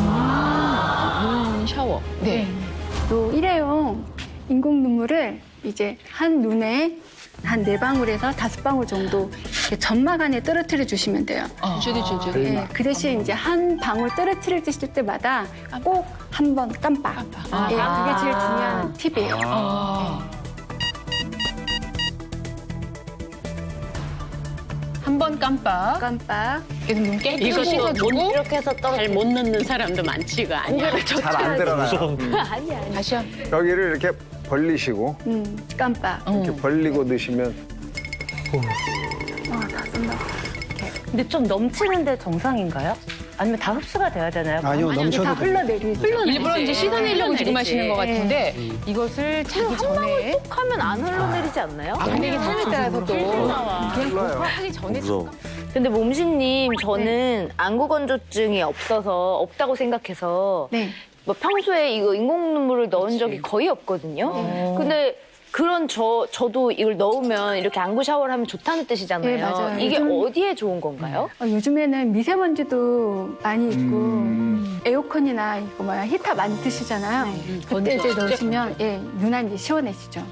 Speaker 9: 눈 샤워.
Speaker 1: 네.
Speaker 12: 또 일회용 인공 눈물을 이제 한 눈에 한 4방울에서 5방울 정도 이렇게 점막 안에 떨어뜨려 주시면 돼요.
Speaker 9: 줄줄줄줄.
Speaker 12: 네, 그 대신 이제 한 방울 떨어뜨려 주실 때마다 꼭 한 번 깜빡. 예, 그게 제일 중요한 팁이에요.
Speaker 1: 한 번 깜빡.
Speaker 12: 깜빡.
Speaker 1: 그래서 눈 깨끗이
Speaker 9: 이것도
Speaker 1: 씻어주고
Speaker 9: 이렇게 해서 잘 못 넣는 사람도 많지가 않아요.
Speaker 4: 잘 안 들어가요.
Speaker 1: 다시 한 번.
Speaker 4: 여기를 이렇게 벌리시고
Speaker 12: 깜빡.
Speaker 4: 이렇게 벌리고 넣으시면
Speaker 12: 다 쓴다.
Speaker 7: 근데 좀 넘치는데 정상인가요? 아니면 다 흡수가 돼야 되나요?
Speaker 5: 아니요, 넘쳐도
Speaker 12: 다
Speaker 5: 됩니다.
Speaker 12: 흘러내리죠.
Speaker 1: 일부러 이제 씻어내려고 지금 하시는 것 같은데 이것을 자기 전에
Speaker 3: 하면 안 흘러내리지 않나요?
Speaker 1: 근데 이게 사람에 따라서 또
Speaker 4: 흘러요.
Speaker 1: 하기 전에
Speaker 3: 근데 몸신님, 저는 안구 건조증이 없다고 생각해서
Speaker 12: 네.
Speaker 3: 뭐 평소에 이거 인공 눈물을 넣은 적이 거의 없거든요. 근데 그런 저도 이걸 넣으면 이렇게 안구 샤워를 하면 좋다는 뜻이잖아요.
Speaker 12: 네, 맞아요.
Speaker 3: 이게
Speaker 12: 요즘-
Speaker 3: 어디에 좋은 건가요?
Speaker 12: 요즘에는 미세먼지도 많이 있고 에어컨이나 이거 히터 많이 드시잖아요. 그때 이제 넣으시면 눈안 이제 시원해지죠.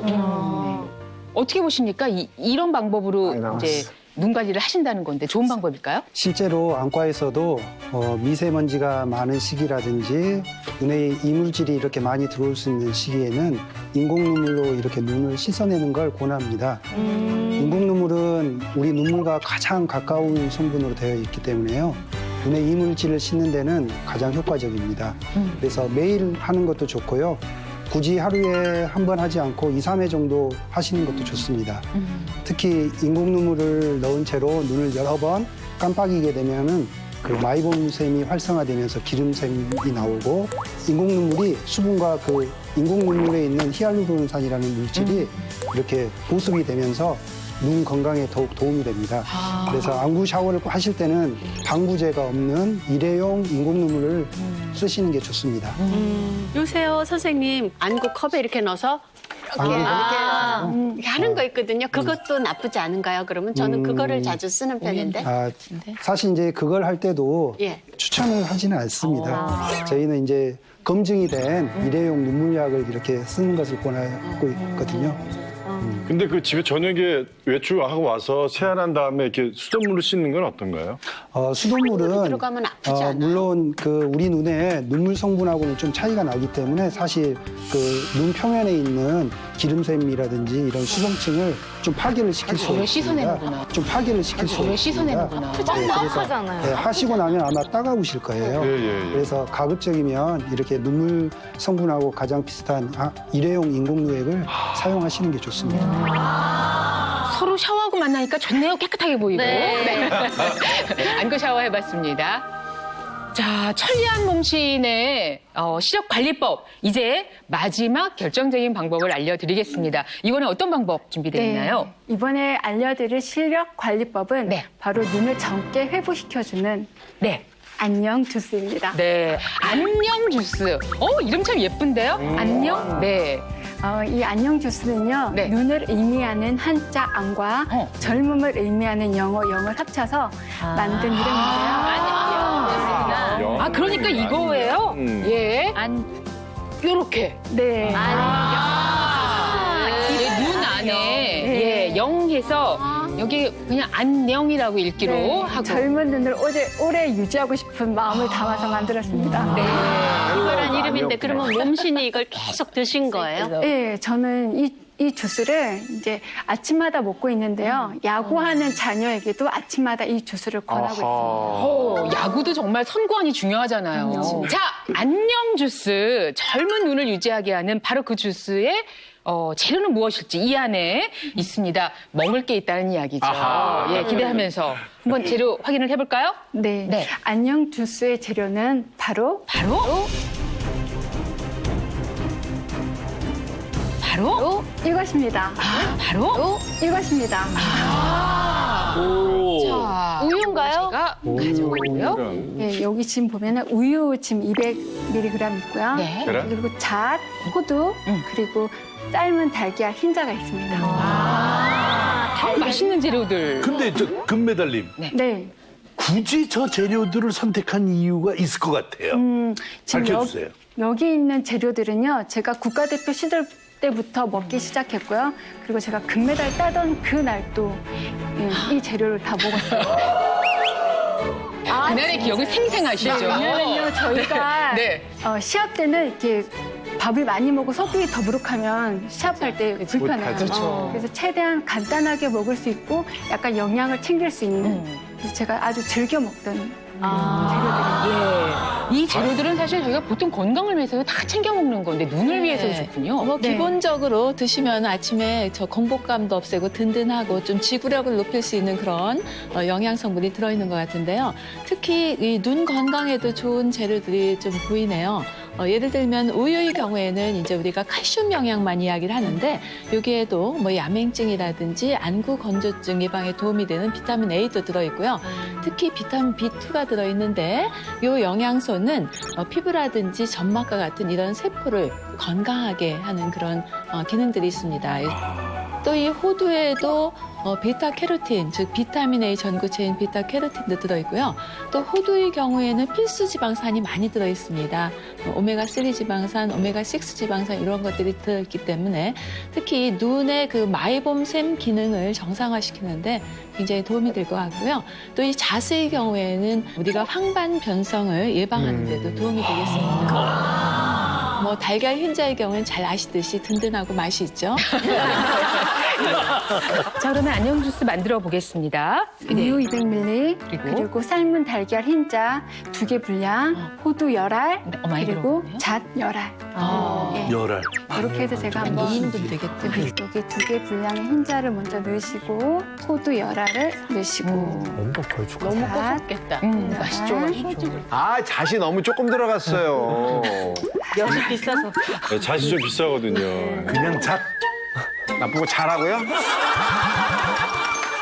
Speaker 1: 어떻게 보십니까? 이런 방법으로
Speaker 4: 많이 나왔어.
Speaker 1: 이제 눈 관리를 하신다는 건데 좋은 방법일까요?
Speaker 5: 실제로 안과에서도 미세먼지가 많은 시기라든지 눈에 이물질이 이렇게 많이 들어올 수 있는 시기에는 인공 눈물로 이렇게 눈을 씻어내는 걸 권합니다. 인공 눈물은 우리 눈물과 가장 가까운 성분으로 되어 있기 때문에요. 눈의 이물질을 씻는 데는 가장 효과적입니다. 그래서 매일 하는 것도 좋고요. 굳이 하루에 한 번 하지 않고 2, 3회 정도 하시는 것도 좋습니다. 특히 인공 눈물을 넣은 채로 눈을 여러 번 깜빡이게 되면은 그 마이봄샘이 활성화되면서 기름샘이 나오고 인공 눈물이 수분과 그 인공 눈물에 있는 히알루론산이라는 물질이 이렇게 보습이 되면서 눈 건강에 더욱 도움이 됩니다. 그래서 안구 샤워를 하실 때는 방부제가 없는 일회용 인공 눈물을 쓰시는 게 좋습니다.
Speaker 9: 요새요, 선생님, 안구 컵에 이렇게 넣어서 이렇게, 이렇게 하는 거 있거든요. 그것도 나쁘지 않은가요? 그러면 저는 그거를 자주 쓰는 편인데.
Speaker 5: 사실 이제 그걸 할 때도
Speaker 9: 예.
Speaker 5: 추천을 하지는 않습니다. 저희는 이제 검증이 된 일회용 눈물약을 이렇게 쓰는 것을 권하고 있거든요.
Speaker 10: 근데 그 집에 저녁에 외출하고 와서 세안한 다음에 이렇게 수돗물로 씻는 건 어떤가요?
Speaker 5: 수돗물은
Speaker 9: 들어가면 아프지 않아요?
Speaker 5: 물론 그 우리 눈에 눈물 성분하고는 좀 차이가 나기 때문에 사실 그 눈 표면에 있는 기름샘이라든지 이런 수성층을 좀 파괴를 시킬 수
Speaker 1: 왜
Speaker 5: 있습니다.
Speaker 1: 씻어내는구나.
Speaker 5: 좀 파괴를 시킬 수
Speaker 1: 왜
Speaker 5: 있습니다.
Speaker 1: 씻어내는구나.
Speaker 3: 아프잖아요.
Speaker 5: 네, 하시고 나면 아마 따가우실 거예요.
Speaker 10: 예.
Speaker 5: 그래서 가급적이면 이렇게 눈물 성분하고 가장 비슷한 일회용 인공누액을 사용하시는 게 좋습니다.
Speaker 1: 서로 샤워하고 만나니까 좋네요. 깨끗하게 보이고. 네. 안구 샤워 해봤습니다. 자, 천리안 몸신의 시력 관리법. 이제 마지막 결정적인 방법을 알려드리겠습니다. 이번에 어떤 방법 준비되어 있나요?
Speaker 12: 이번에 알려드릴 시력 관리법은
Speaker 1: 네.
Speaker 12: 바로 눈을 젊게 회복시켜주는
Speaker 1: 네.
Speaker 12: 안녕 주스입니다.
Speaker 1: 네. 안녕 주스. 이름 참 예쁜데요? 안녕? 네.
Speaker 12: 이 안녕 주스는요,
Speaker 1: 네.
Speaker 12: 눈을 의미하는 한자 안과 젊음을 의미하는 영어 영을 합쳐서 만든 이름인데요.
Speaker 1: 그러니까 이거예요? 예. 요렇게.
Speaker 12: 네.
Speaker 1: 눈 안에, 영 해서 여기 그냥 안녕이라고 읽기로
Speaker 12: 네,
Speaker 1: 하고.
Speaker 12: 젊은 눈을 오래 유지하고 싶은 마음을 담아서 만들었습니다.
Speaker 9: 이거란 이름인데 그러면 몸신이 이걸 계속 드신 거예요?
Speaker 12: 네, 저는 이 주스를 이제 아침마다 먹고 있는데요. 야구하는 자녀에게도 아침마다 이 주스를 권하고 있습니다.
Speaker 1: 야구도 정말 선구안이 중요하잖아요. 자, 안녕 주스. 젊은 눈을 유지하게 하는 바로 그 주스의 재료는 무엇일지 이 안에 있습니다. 먹을 게 있다는 이야기죠. 예, 기대하면서 한번 재료 확인을 해볼까요?
Speaker 12: 네. 안녕 주스의 재료는 바로
Speaker 1: 바로?
Speaker 12: 이것입니다.
Speaker 1: 바로?
Speaker 12: 이것입니다.
Speaker 3: 자, 우유인가요?
Speaker 1: 제가 가져왔고요.
Speaker 12: 예, 여기 지금 보면은 우유 지금 200mg 있고요.
Speaker 3: 네.
Speaker 12: 그리고 잣, 호두, 그리고 삶은 달걀 흰자가 있습니다.
Speaker 1: 맛있는 재료들.
Speaker 8: 근데 저 금메달님,
Speaker 12: 네.
Speaker 8: 굳이 저 재료들을 선택한 이유가 있을 것 같아요.
Speaker 12: 지금
Speaker 8: 밝혀주세요.
Speaker 12: 여기 있는 재료들은요, 제가 국가대표 시절 때부터 먹기 시작했고요. 그리고 제가 금메달 따던 그 날도 이 재료를 다 먹었어요.
Speaker 1: 그날의 기억은 생생하시죠?
Speaker 12: 왜냐면요, 저희가
Speaker 1: 네.
Speaker 12: 시합 때는 이렇게 밥을 많이 먹고 속이 더부룩하면 시합할 때 불편해요.
Speaker 1: 그렇죠.
Speaker 12: 그래서 최대한 간단하게 먹을 수 있고 약간 영양을 챙길 수 있는 그래서 제가 아주 즐겨 먹던 재료들입니다.
Speaker 1: 이 재료들은 사실 저희가 보통 건강을 위해서 다 챙겨 먹는 건데 눈을 위해서 좋군요.
Speaker 11: 뭐
Speaker 12: 네.
Speaker 11: 기본적으로 드시면 아침에 저 공복감도 없애고 든든하고 좀 지구력을 높일 수 있는 그런 영양 성분이 들어있는 것 같은데요. 특히 이 눈 건강에도 좋은 재료들이 좀 보이네요. 예를 들면 우유의 경우에는 이제 우리가 칼슘 영양만 이야기를 하는데 여기에도 뭐 야맹증이라든지 안구 건조증 예방에 도움이 되는 비타민 A도 들어있고요. 특히 비타민 B2가 들어있는데 이 영양소는 피부라든지 점막과 같은 이런 세포를 건강하게 하는 그런 기능들이 있습니다. 또 이 호두에도 베타캐로틴, 즉 비타민 A 전구체인 베타캐로틴도 들어있고요. 또 호두의 경우에는 필수 지방산이 많이 들어있습니다. 오메가3 지방산, 오메가6 지방산 이런 것들이 들어있기 때문에 특히 눈의 그 마이봄샘 기능을 정상화시키는데 굉장히 도움이 될 것 같고요. 또 이 잣의 경우에는 우리가 황반 변성을 예방하는 데도 도움이 되겠습니다. 뭐 달걀 흰자의 경우는 잘 아시듯이 든든하고 맛이 있죠.
Speaker 1: 자, 그러면 안녕 주스 만들어 보겠습니다.
Speaker 12: 우유 200ml, 그리고 삶은 달걀 흰자 2개 분량, 호두 열알,
Speaker 1: 많이
Speaker 12: 그리고
Speaker 1: 들어갔네요.
Speaker 12: 잣 열알. 예.
Speaker 8: 열알.
Speaker 12: 이렇게 해서 제가 한번
Speaker 11: 2인분 되겠다.
Speaker 12: 여기 2개 분량의 흰자를 먼저 넣으시고 호두 열알을 넣으시고
Speaker 5: 뭔가 걸쭉하다.
Speaker 12: 너무
Speaker 3: 겠다
Speaker 1: 맛있죠, 맛있죠.
Speaker 4: 아, 잣이 너무 조금 들어갔어요.
Speaker 7: 역시 비싸서.
Speaker 10: 네, 잣이 좀 비싸거든요.
Speaker 8: 그냥 잣.
Speaker 4: 나보고 잘하고요?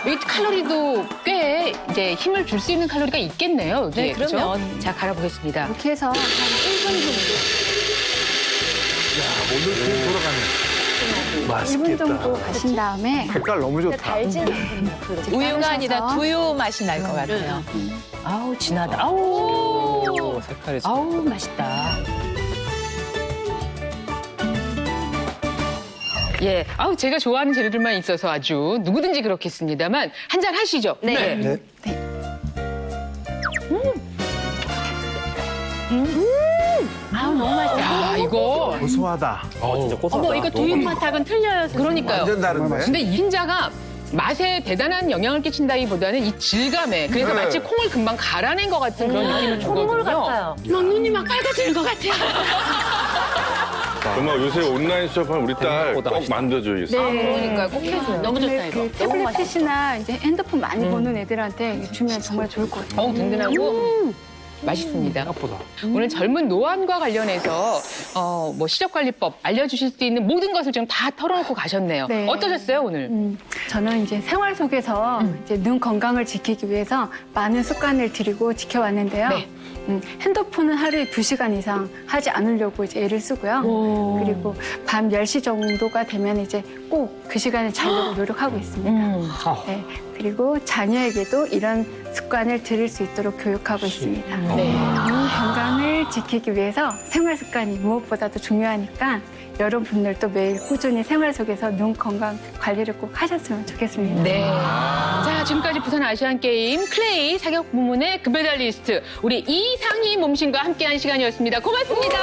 Speaker 1: 이 칼로리도 꽤 이제 힘을 줄 수 있는 칼로리가 있겠네요, 여기에.
Speaker 11: 네, 그럼요.
Speaker 1: 그렇죠? 자, 갈아보겠습니다.
Speaker 12: 이렇게 해서 한 1분
Speaker 8: 오늘 또 돌아가네. 맛있겠다.
Speaker 12: 정도 가신 다음에
Speaker 4: 색깔 너무 좋다.
Speaker 12: 달진
Speaker 11: 우유가 아니라 두유 맛이 날 것 같아요.
Speaker 1: 아우, 진하다. 아우,
Speaker 6: 색깔이
Speaker 1: 아우, 맛있다. 예, 아우 제가 좋아하는 재료들만 있어서 아주 누구든지 그렇겠습니다만 한 잔 하시죠.
Speaker 3: 네.
Speaker 5: 네.
Speaker 3: 아우, 너무 맛있다.
Speaker 1: 야, 이거
Speaker 4: 고소하다.
Speaker 6: 진짜 고소하다.
Speaker 9: 어머, 이거 두유 맛하고는 틀려요.
Speaker 1: 그러니까요.
Speaker 4: 완전 다른데?
Speaker 1: 근데 이 흰자가 맛에 대단한 영향을 끼친다기보다는 이 질감에 그래서
Speaker 4: 네.
Speaker 1: 마치 콩을 금방 갈아낸 것 같은 그런 느낌을 주거든요.
Speaker 3: 콩물 같아요.
Speaker 9: 막 눈이 막 빨개지는 것 같아요.
Speaker 10: 정말 요새 온라인 수업하는 우리 딸
Speaker 6: 생각보다
Speaker 10: 꼭
Speaker 6: 맛있다.
Speaker 10: 만들어줘야겠어요.
Speaker 3: 그러니까 꼭 해줘요.
Speaker 9: 너무 좋다, 이거.
Speaker 12: 그 태블릿이나 이제 핸드폰 많이 보는 애들한테 주면 정말 좋을 것 같아요.
Speaker 1: 든든하고 맛있습니다. 오늘 젊은 노안과 관련해서 뭐 시력관리법 알려주실 수 있는 모든 것을 좀 다 털어놓고 가셨네요.
Speaker 12: 네.
Speaker 1: 어떠셨어요 오늘?
Speaker 12: 저는 이제 생활 속에서 이제 눈 건강을 지키기 위해서 많은 습관을 들이고 지켜왔는데요.
Speaker 1: 네.
Speaker 12: 핸드폰은 하루에 2시간 이상 하지 않으려고 이제 애를 쓰고요. 그리고 밤 10시 정도가 되면 이제 꼭 그 시간에 자려고 노력하고 있습니다. 네. 그리고 자녀에게도 이런 습관을 들일 수 있도록 교육하고 있습니다.
Speaker 1: 네.
Speaker 12: 눈 건강을 지키기 위해서 생활 습관이 무엇보다도 중요하니까 여러분들도 매일 꾸준히 생활 속에서 눈 건강 관리를 꼭 하셨으면 좋겠습니다.
Speaker 1: 네. 자, 지금까지 부산 아시안 게임 클레이 사격 부문의 금메달리스트 우리 이상희 몸신과 함께한 시간이었습니다. 고맙습니다.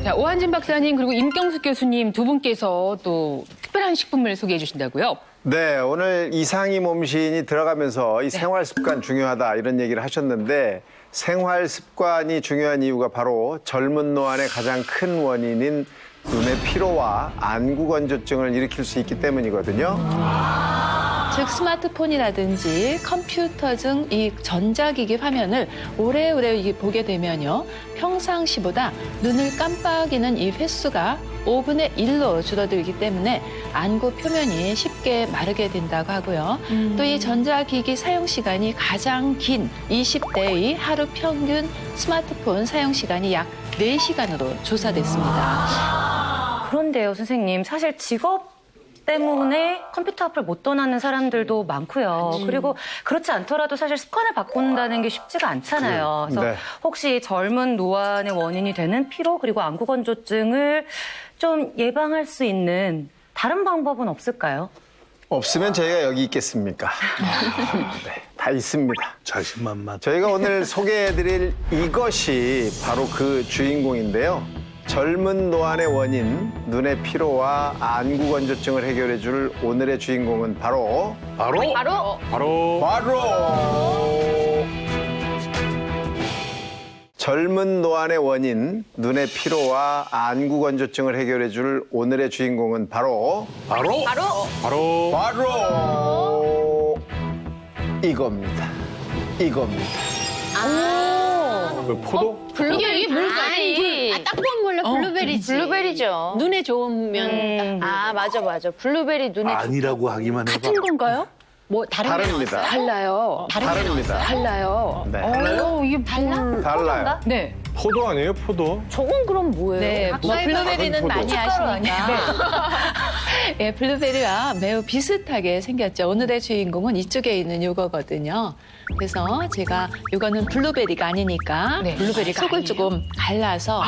Speaker 1: 자, 오한진 박사님 그리고 임경숙 교수님 두 분께서 또 특별한 식품을 소개해 주신다고요?
Speaker 4: 네, 오늘 이상희 몸신이 들어가면서 이 생활 습관 중요하다 이런 얘기를 하셨는데 생활 습관이 중요한 이유가 바로 젊은 노안의 가장 큰 원인인 눈의 피로와 안구 건조증을 일으킬 수 있기 때문이거든요.
Speaker 11: 즉 스마트폰이라든지 컴퓨터 등 이 전자기기 화면을 오래오래 보게 되면요. 평상시보다 눈을 깜빡이는 이 횟수가 5분의 1로 줄어들기 때문에 안구 표면이 쉽게 마르게 된다고 하고요. 또 이 전자기기 사용 시간이 가장 긴 20대의 하루 평균 스마트폰 사용 시간이 약 4시간으로 조사됐습니다.
Speaker 7: 그런데요, 선생님. 사실 직업 때문에 컴퓨터 앞을 못 떠나는 사람들도 많고요. 그리고 그렇지 않더라도 사실 습관을 바꾼다는 게 쉽지가 않잖아요. 그래서
Speaker 4: 네.
Speaker 7: 혹시 젊은 노안의 원인이 되는 피로 그리고 안구 건조증을 좀 예방할 수 있는 다른 방법은 없을까요?
Speaker 4: 없으면 저희가 여기 있겠습니까? 네, 다 있습니다.
Speaker 8: 자신만만.
Speaker 4: 저희가 오늘 소개해드릴 이것이 바로 그 주인공인데요. 젊은 노안의 원인, 눈의 피로와 안구 건조증을 해결해줄 오늘의 주인공은 바로 젊은 노안의 원인, 눈의 피로와 안구 건조증을 해결해줄 오늘의 주인공은 바로 이겁니다.
Speaker 10: 포도?
Speaker 9: 이게 뭘까요? 딱 보면 몰라. 블루베리지.
Speaker 3: 블루베리죠.
Speaker 9: 눈에 좋으면
Speaker 3: 아, 맞아. 블루베리 눈에
Speaker 8: 아니라고 하기만 해봐.
Speaker 9: 같은 건가요? 뭐
Speaker 4: 다릅니다.
Speaker 9: 달라요.
Speaker 4: 다릅니다.
Speaker 9: 달라요.
Speaker 4: 네.
Speaker 1: 이게
Speaker 4: 달라요.
Speaker 1: 네.
Speaker 10: 포도 아니에요, 포도?
Speaker 3: 저건 그럼 뭐예요?
Speaker 11: 네, 뭐 블루베리는
Speaker 10: 포도.
Speaker 11: 많이 아시니까. 예, 블루베리와 매우 비슷하게 생겼죠. 오늘의 주인공은 이쪽에 있는 요거거든요. 그래서 제가 요거는 블루베리가 아니니까
Speaker 1: 네, 블루베리가
Speaker 11: 속을
Speaker 1: 아니에요?
Speaker 11: 조금 갈라서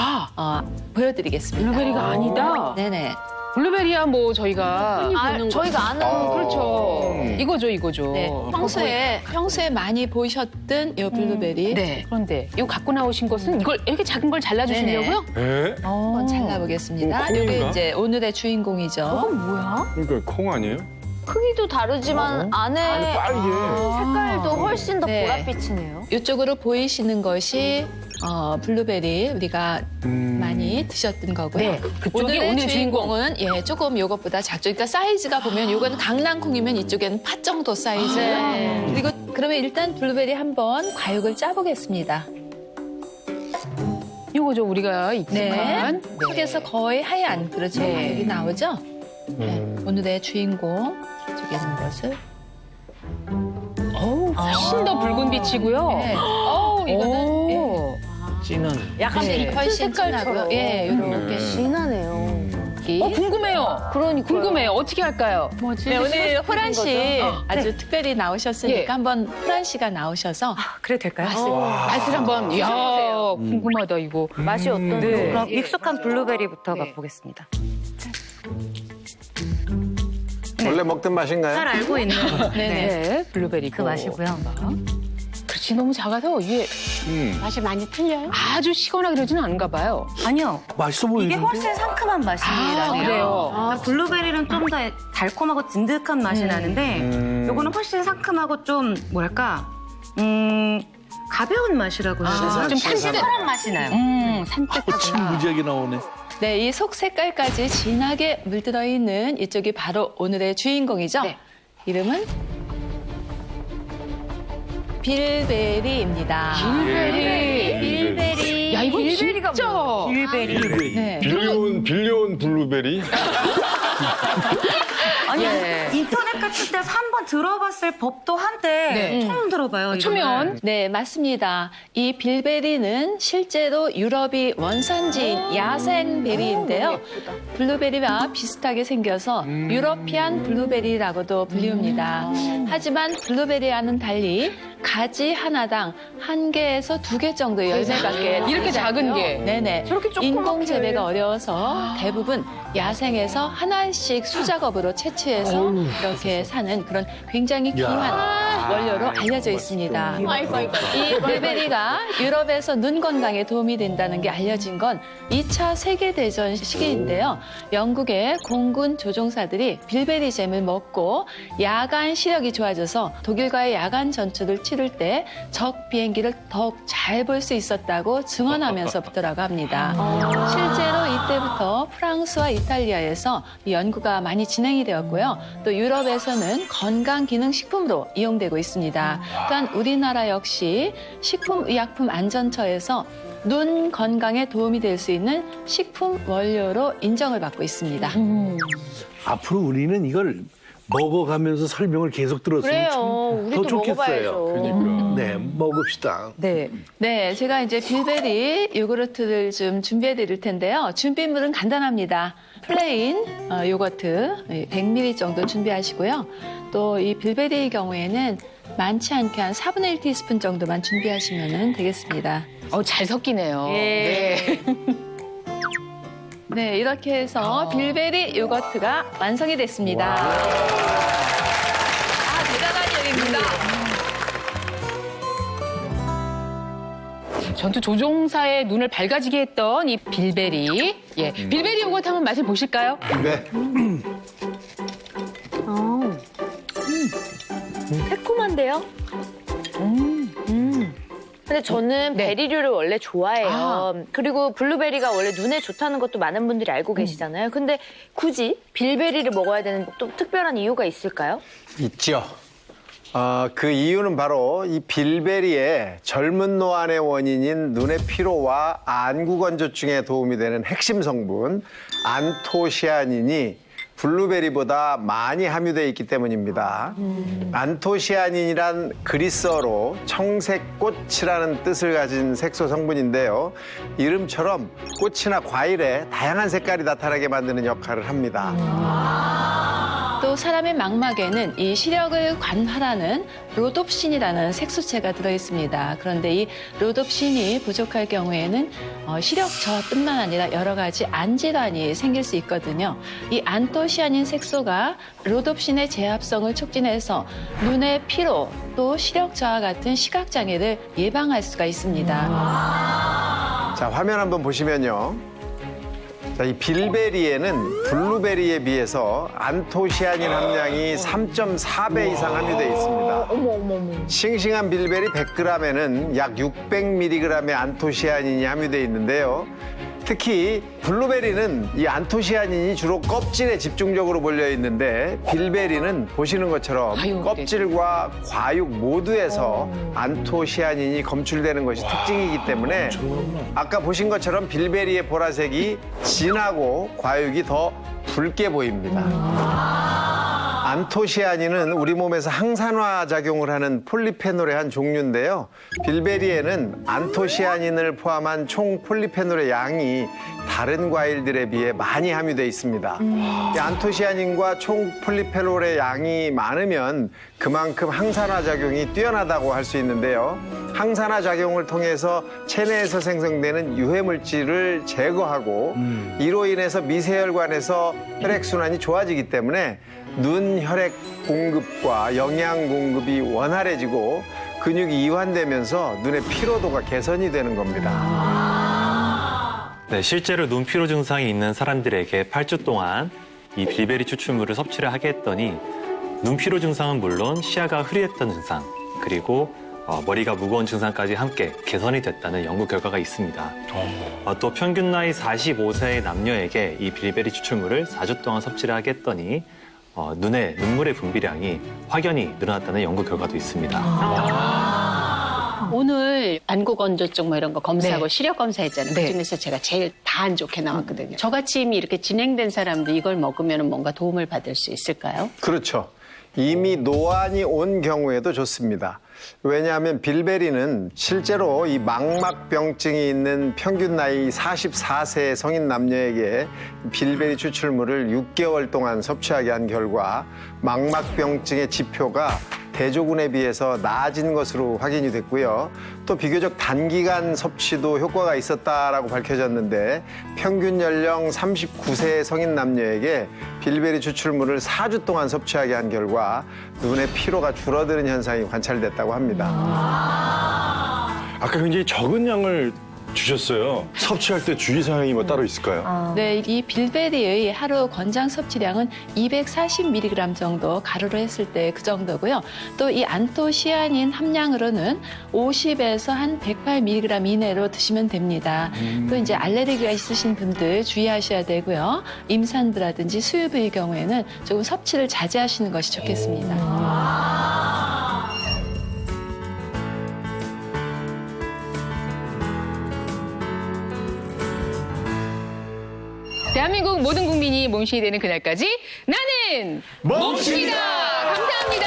Speaker 11: 보여드리겠습니다.
Speaker 1: 블루베리가 아니다.
Speaker 11: 네네.
Speaker 1: 블루베리야 뭐 저희가
Speaker 3: 저희가 아는
Speaker 1: 그렇죠. 이거죠.
Speaker 11: 네, 평소에 많이 보셨던 요 블루베리.
Speaker 1: 네. 그런데 이거 갖고 나오신 것은 이걸 이렇게 작은 걸 잘라주시려고요?
Speaker 10: 에?
Speaker 11: 한번 잘라보겠습니다.
Speaker 10: 콩인가?
Speaker 11: 요게 이제 오늘의 주인공이죠.
Speaker 10: 그러니까 콩 아니에요?
Speaker 3: 크기도 다르지만 안에
Speaker 10: 빨개.
Speaker 3: 색깔도 훨씬 더
Speaker 11: 네.
Speaker 3: 보랏빛이네요.
Speaker 11: 이쪽으로 보이시는 것이 블루베리 우리가 많이 드셨던 거고요.
Speaker 1: 네, 그쪽이
Speaker 11: 오늘의
Speaker 1: 오늘
Speaker 11: 주인공은 조금 요것보다 작죠. 그러니까 사이즈가 보면 요건 강낭콩이면 이쪽엔 팥 정도 사이즈. 그리고 그러면 일단 블루베리 한번 과육을 짜보겠습니다.
Speaker 1: 이거죠 우리가 익숙한.
Speaker 11: 속에서 거의 하얀 그렇죠. 과육이 나오죠. 네, 오늘의 주인공 이쪽에 있는 것을.
Speaker 1: 훨씬 더 붉은 빛이고요.
Speaker 11: 네. 이거는
Speaker 6: 진한.
Speaker 11: 약간 훨씬 진하고요. 이렇게
Speaker 3: 진하네요.
Speaker 1: 궁금해요. 궁금해요. 어떻게 할까요?
Speaker 11: 네, 오늘 호란 씨 아주 특별히 나오셨으니까
Speaker 1: 예.
Speaker 11: 한번 호란 씨가 나오셔서
Speaker 7: 그래도 될까요?
Speaker 1: 맛을 한번. 이야, 궁금하다 이거.
Speaker 3: 맛이 어떤지.
Speaker 7: 그럼 익숙한 블루베리부터 맛보겠습니다.
Speaker 4: 원래 먹던 맛인가요?
Speaker 7: 잘 알고 있는
Speaker 1: 네, 블루베리
Speaker 7: 그 맛이고요.
Speaker 1: 그렇지 너무 작아서 이게
Speaker 9: 맛이 많이 틀려요?
Speaker 1: 아주 시거나 그러지는 않은가 봐요.
Speaker 7: 아니요.
Speaker 8: 맛있어
Speaker 7: 이게
Speaker 8: 보이는데?
Speaker 7: 훨씬 상큼한 맛이 나네요.
Speaker 1: 그래요?
Speaker 7: 그러니까 블루베리는 좀 더 달콤하고 진득한 맛이 나는데 요거는 훨씬 상큼하고 좀 뭐랄까 가벼운 맛이라고 해야 되나? 좀 산뜻한 맛이 나요.
Speaker 8: 침 무지하게 나오네.
Speaker 11: 네, 이 속 색깔까지 진하게 물들어 있는 이쪽이 바로 오늘의 주인공이죠.
Speaker 1: 네.
Speaker 11: 이름은 빌베리입니다.
Speaker 1: 빌베리. 야 이건 진짜.
Speaker 7: 빌베리.
Speaker 11: 네.
Speaker 10: 빌려온 블루베리?
Speaker 7: 아니 인터넷 같은 데서 한번 들어봤을 법도 한데 처음 들어봐요.
Speaker 1: 초면.
Speaker 11: 네, 맞습니다. 이 빌베리는 실제로 유럽이 원산지인 야생베리인데요. 블루베리와 비슷하게 생겨서 유러피안 블루베리라고도 불리웁니다. 하지만 블루베리와는 달리 가지 하나당 1개에서 2개 정도의 열매밖에
Speaker 1: 이렇게 작은 게.
Speaker 11: 네네.
Speaker 1: 저렇게 조그맣게.
Speaker 11: 인공 재배가 어려워서 대부분 야생에서 하나씩 수작업으로 채취해서 이렇게 사는 그런 굉장히 귀한 원료로 알려져 있습니다. 이 블루베리가 유럽에서 눈 건강에 도움이 된다는 게 알려진 건 2차 세계대전 시기인데요. 영국의 공군 조종사들이 빌베리 잼을 먹고 야간 시력이 좋아져서 독일과의 야간 전투를 치를 때 적 비행기를 더욱 잘 볼 수 있었다고 증언하면서부터라고 합니다. 실제로 이때부터 프랑스와 이탈리아에서 이 연구가 많이 진행이 되었고요. 또 유럽에서는 건강기능식품으로 이용되고 있습니다. 또한 우리나라 역시 식품의약품안전처에서 눈 건강에 도움이 될 수 있는 식품 원료로 인정을 받고 있습니다.
Speaker 8: 앞으로 우리는 이걸 먹어가면서 설명을 계속 들었으면
Speaker 3: 그래요.
Speaker 8: 참
Speaker 3: 우리도
Speaker 8: 더 좋겠어요.
Speaker 3: 먹어봐야죠.
Speaker 8: 네, 먹읍시다.
Speaker 11: 네, 제가 이제 빌베리 요구르트를 좀 준비해 드릴 텐데요. 준비물은 간단합니다. 플레인 요거트 100ml 정도 준비하시고요. 또 이 빌베리의 경우에는 많지 않게 한 4분의 1티스푼 정도만 준비하시면 되겠습니다.
Speaker 1: 잘 섞이네요.
Speaker 11: 예. 네, 이렇게 해서 빌베리 요거트가 완성이 됐습니다. 대단한 일입니다.
Speaker 1: 전투 조종사의 눈을 밝아지게 했던 이 빌베리. 예, 빌베리 요거트 한번 맛을 보실까요?
Speaker 4: 네.
Speaker 3: 새콤한데요? 근데 저는 베리류를 원래 좋아해요. 그리고 블루베리가 원래 눈에 좋다는 것도 많은 분들이 알고 계시잖아요. 근데 굳이 빌베리를 먹어야 되는 또 특별한 이유가 있을까요?
Speaker 4: 있죠. 그 이유는 바로 이 빌베리의 젊은 노안의 원인인 눈의 피로와 안구 건조증에 도움이 되는 핵심 성분 안토시아닌이 블루베리보다 많이 함유되어 있기 때문입니다. 안토시아닌이란 그리스어로 청색꽃이라는 뜻을 가진 색소 성분인데요. 이름처럼 꽃이나 과일에 다양한 색깔이 나타나게 만드는 역할을 합니다.
Speaker 11: 또 사람의 망막에는 이 시력을 관할하는 로놉신이라는 색소체가 들어있습니다. 그런데 이 로놉신이 부족할 경우에는 시력 저하뿐만 아니라 여러 가지 안질환이 생길 수 있거든요. 이 안토시아닌 색소가 로놉신의 재합성을 촉진해서 눈의 피로 또 시력 저하 같은 시각장애를 예방할 수가 있습니다.
Speaker 4: 자, 화면 한번 보시면요. 자, 이 빌베리에는 블루베리에 비해서 안토시아닌 함량이 3.4배 이상 함유되어 있습니다. 싱싱한 빌베리 100g에는 약 600mg의 안토시아닌이 함유되어 있는데요. 특히 블루베리는 이 안토시아닌이 주로 껍질에 집중적으로 몰려 있는데 빌베리는 보시는 것처럼 껍질과 과육 모두에서 안토시아닌이 검출되는 것이 특징이기 때문에 아까 보신 것처럼 빌베리의 보라색이 진하고 과육이 더 붉게 보입니다. 안토시아닌은 우리 몸에서 항산화 작용을 하는 폴리페놀의 한 종류인데요. 빌베리에는 안토시아닌을 포함한 총 폴리페놀의 양이 다른 과일들에 비해 많이 함유되어 있습니다. 이 안토시아닌과 총 폴리페놀의 양이 많으면 그만큼 항산화 작용이 뛰어나다고 할 수 있는데요. 항산화 작용을 통해서 체내에서 생성되는 유해 물질을 제거하고 이로 인해서 미세혈관에서 혈액순환이 좋아지기 때문에 눈 혈액 공급과 영양 공급이 원활해지고 근육이 이완되면서 눈의 피로도가 개선이 되는 겁니다.
Speaker 13: 네, 실제로 눈 피로 증상이 있는 사람들에게 8주 동안 이 빌베리 추출물을 섭취를 하게 했더니 눈 피로 증상은 물론 시야가 흐릿했던 증상 그리고 머리가 무거운 증상까지 함께 개선이 됐다는 연구 결과가 있습니다. 또 평균 나이 45세의 남녀에게 이 빌베리 추출물을 4주 동안 섭취를 하게 했더니 눈의 눈물의 분비량이 확연히 늘어났다는 연구 결과도 있습니다.
Speaker 9: 오늘 안구 건조증 뭐 이런 거 검사하고 시력 검사했잖아요. 그중에서 제가 제일 다 안 좋게 나왔거든요. 저같이 이미 이렇게 진행된 사람도 이걸 먹으면 뭔가 도움을 받을 수 있을까요?
Speaker 4: 그렇죠. 이미 노안이 온 경우에도 좋습니다. 왜냐하면 빌베리는 실제로 이 망막병증이 있는 평균 나이 44세 성인 남녀에게 빌베리 추출물을 6개월 동안 섭취하게 한 결과 망막병증의 지표가 대조군에 비해서 나아진 것으로 확인이 됐고요. 또 비교적 단기간 섭취도 효과가 있었다라고 밝혀졌는데 평균 연령 39세 성인 남녀에게 빌베리 추출물을 4주 동안 섭취하게 한 결과 눈의 피로가 줄어드는 현상이 관찰됐다고 합니다.
Speaker 10: 아까 굉장히 적은 양을 주셨어요. 섭취할 때 주의사항이 뭐 따로 있을까요?
Speaker 11: 네, 이 빌베리의 하루 권장 섭취량은 240mg 정도, 가루로 했을 때 그 정도고요. 또 이 안토시아닌 함량으로는 50에서 한 108mg 이내로 드시면 됩니다. 또 이제 알레르기가 있으신 분들 주의하셔야 되고요. 임산부라든지 수유부의 경우에는 조금 섭취를 자제하시는 것이 좋겠습니다.
Speaker 1: 대한민국 모든 국민이 몸신이 되는 그날까지 나는 몸신이다. 감사합니다.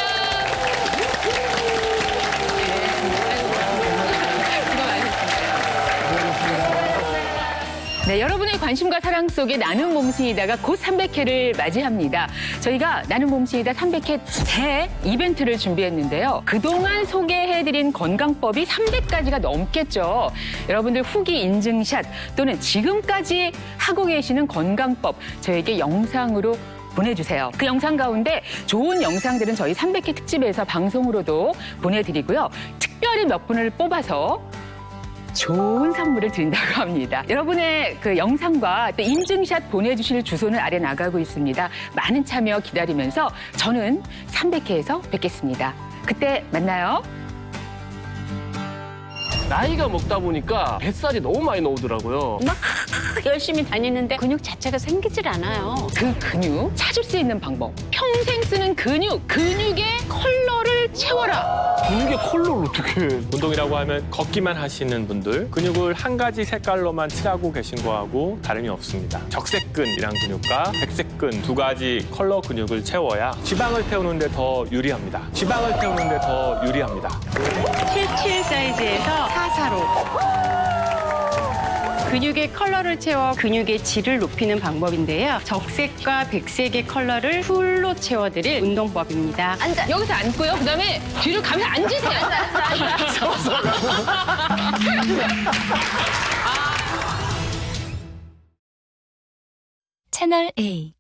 Speaker 1: 네, 여러분의 관심과 사랑 속에 나는 몸신이다가 곧 300회를 맞이합니다. 저희가 나는 몸신이다 300회 새 이벤트를 준비했는데요. 그동안 소개해드린 건강법이 300가지가 넘겠죠. 여러분들 후기 인증샷 또는 지금까지 하고 계시는 건강법 저에게 영상으로 보내주세요. 그 영상 가운데 좋은 영상들은 저희 300회 특집에서 방송으로도 보내드리고요. 특별히 몇 분을 뽑아서 좋은 선물을 드린다고 합니다. 여러분의 그 영상과 또 인증샷 보내주실 주소는 아래 나가고 있습니다. 많은 참여 기다리면서 저는 300회에서 뵙겠습니다. 그때 만나요.
Speaker 14: 나이가 먹다 보니까 뱃살이 너무 많이 나오더라고요.
Speaker 9: 막 열심히 다니는데 근육 자체가 생기질 않아요.
Speaker 1: 그 근육 찾을 수 있는 방법. 평생 쓰는 근육의 컬러를 채워라.
Speaker 14: 근육의 컬러를 어떻게 해?
Speaker 13: 운동이라고 하면 걷기만 하시는 분들 근육을 한 가지 색깔로만 칠하고 계신 거하고 다름이 없습니다. 적색근이란 근육과 백색근 두 가지 컬러 근육을 채워야 지방을 태우는데 더 유리합니다.
Speaker 9: 77 사이즈에서 44로. 근육의 컬러를 채워 근육의 질을 높이는 방법인데요. 적색과 백색의 컬러를 풀로 채워드릴 운동법입니다.
Speaker 3: 앉아.
Speaker 1: 여기서 앉고요. 그다음에 뒤로 가면서 앉으세요.
Speaker 15: 채널 A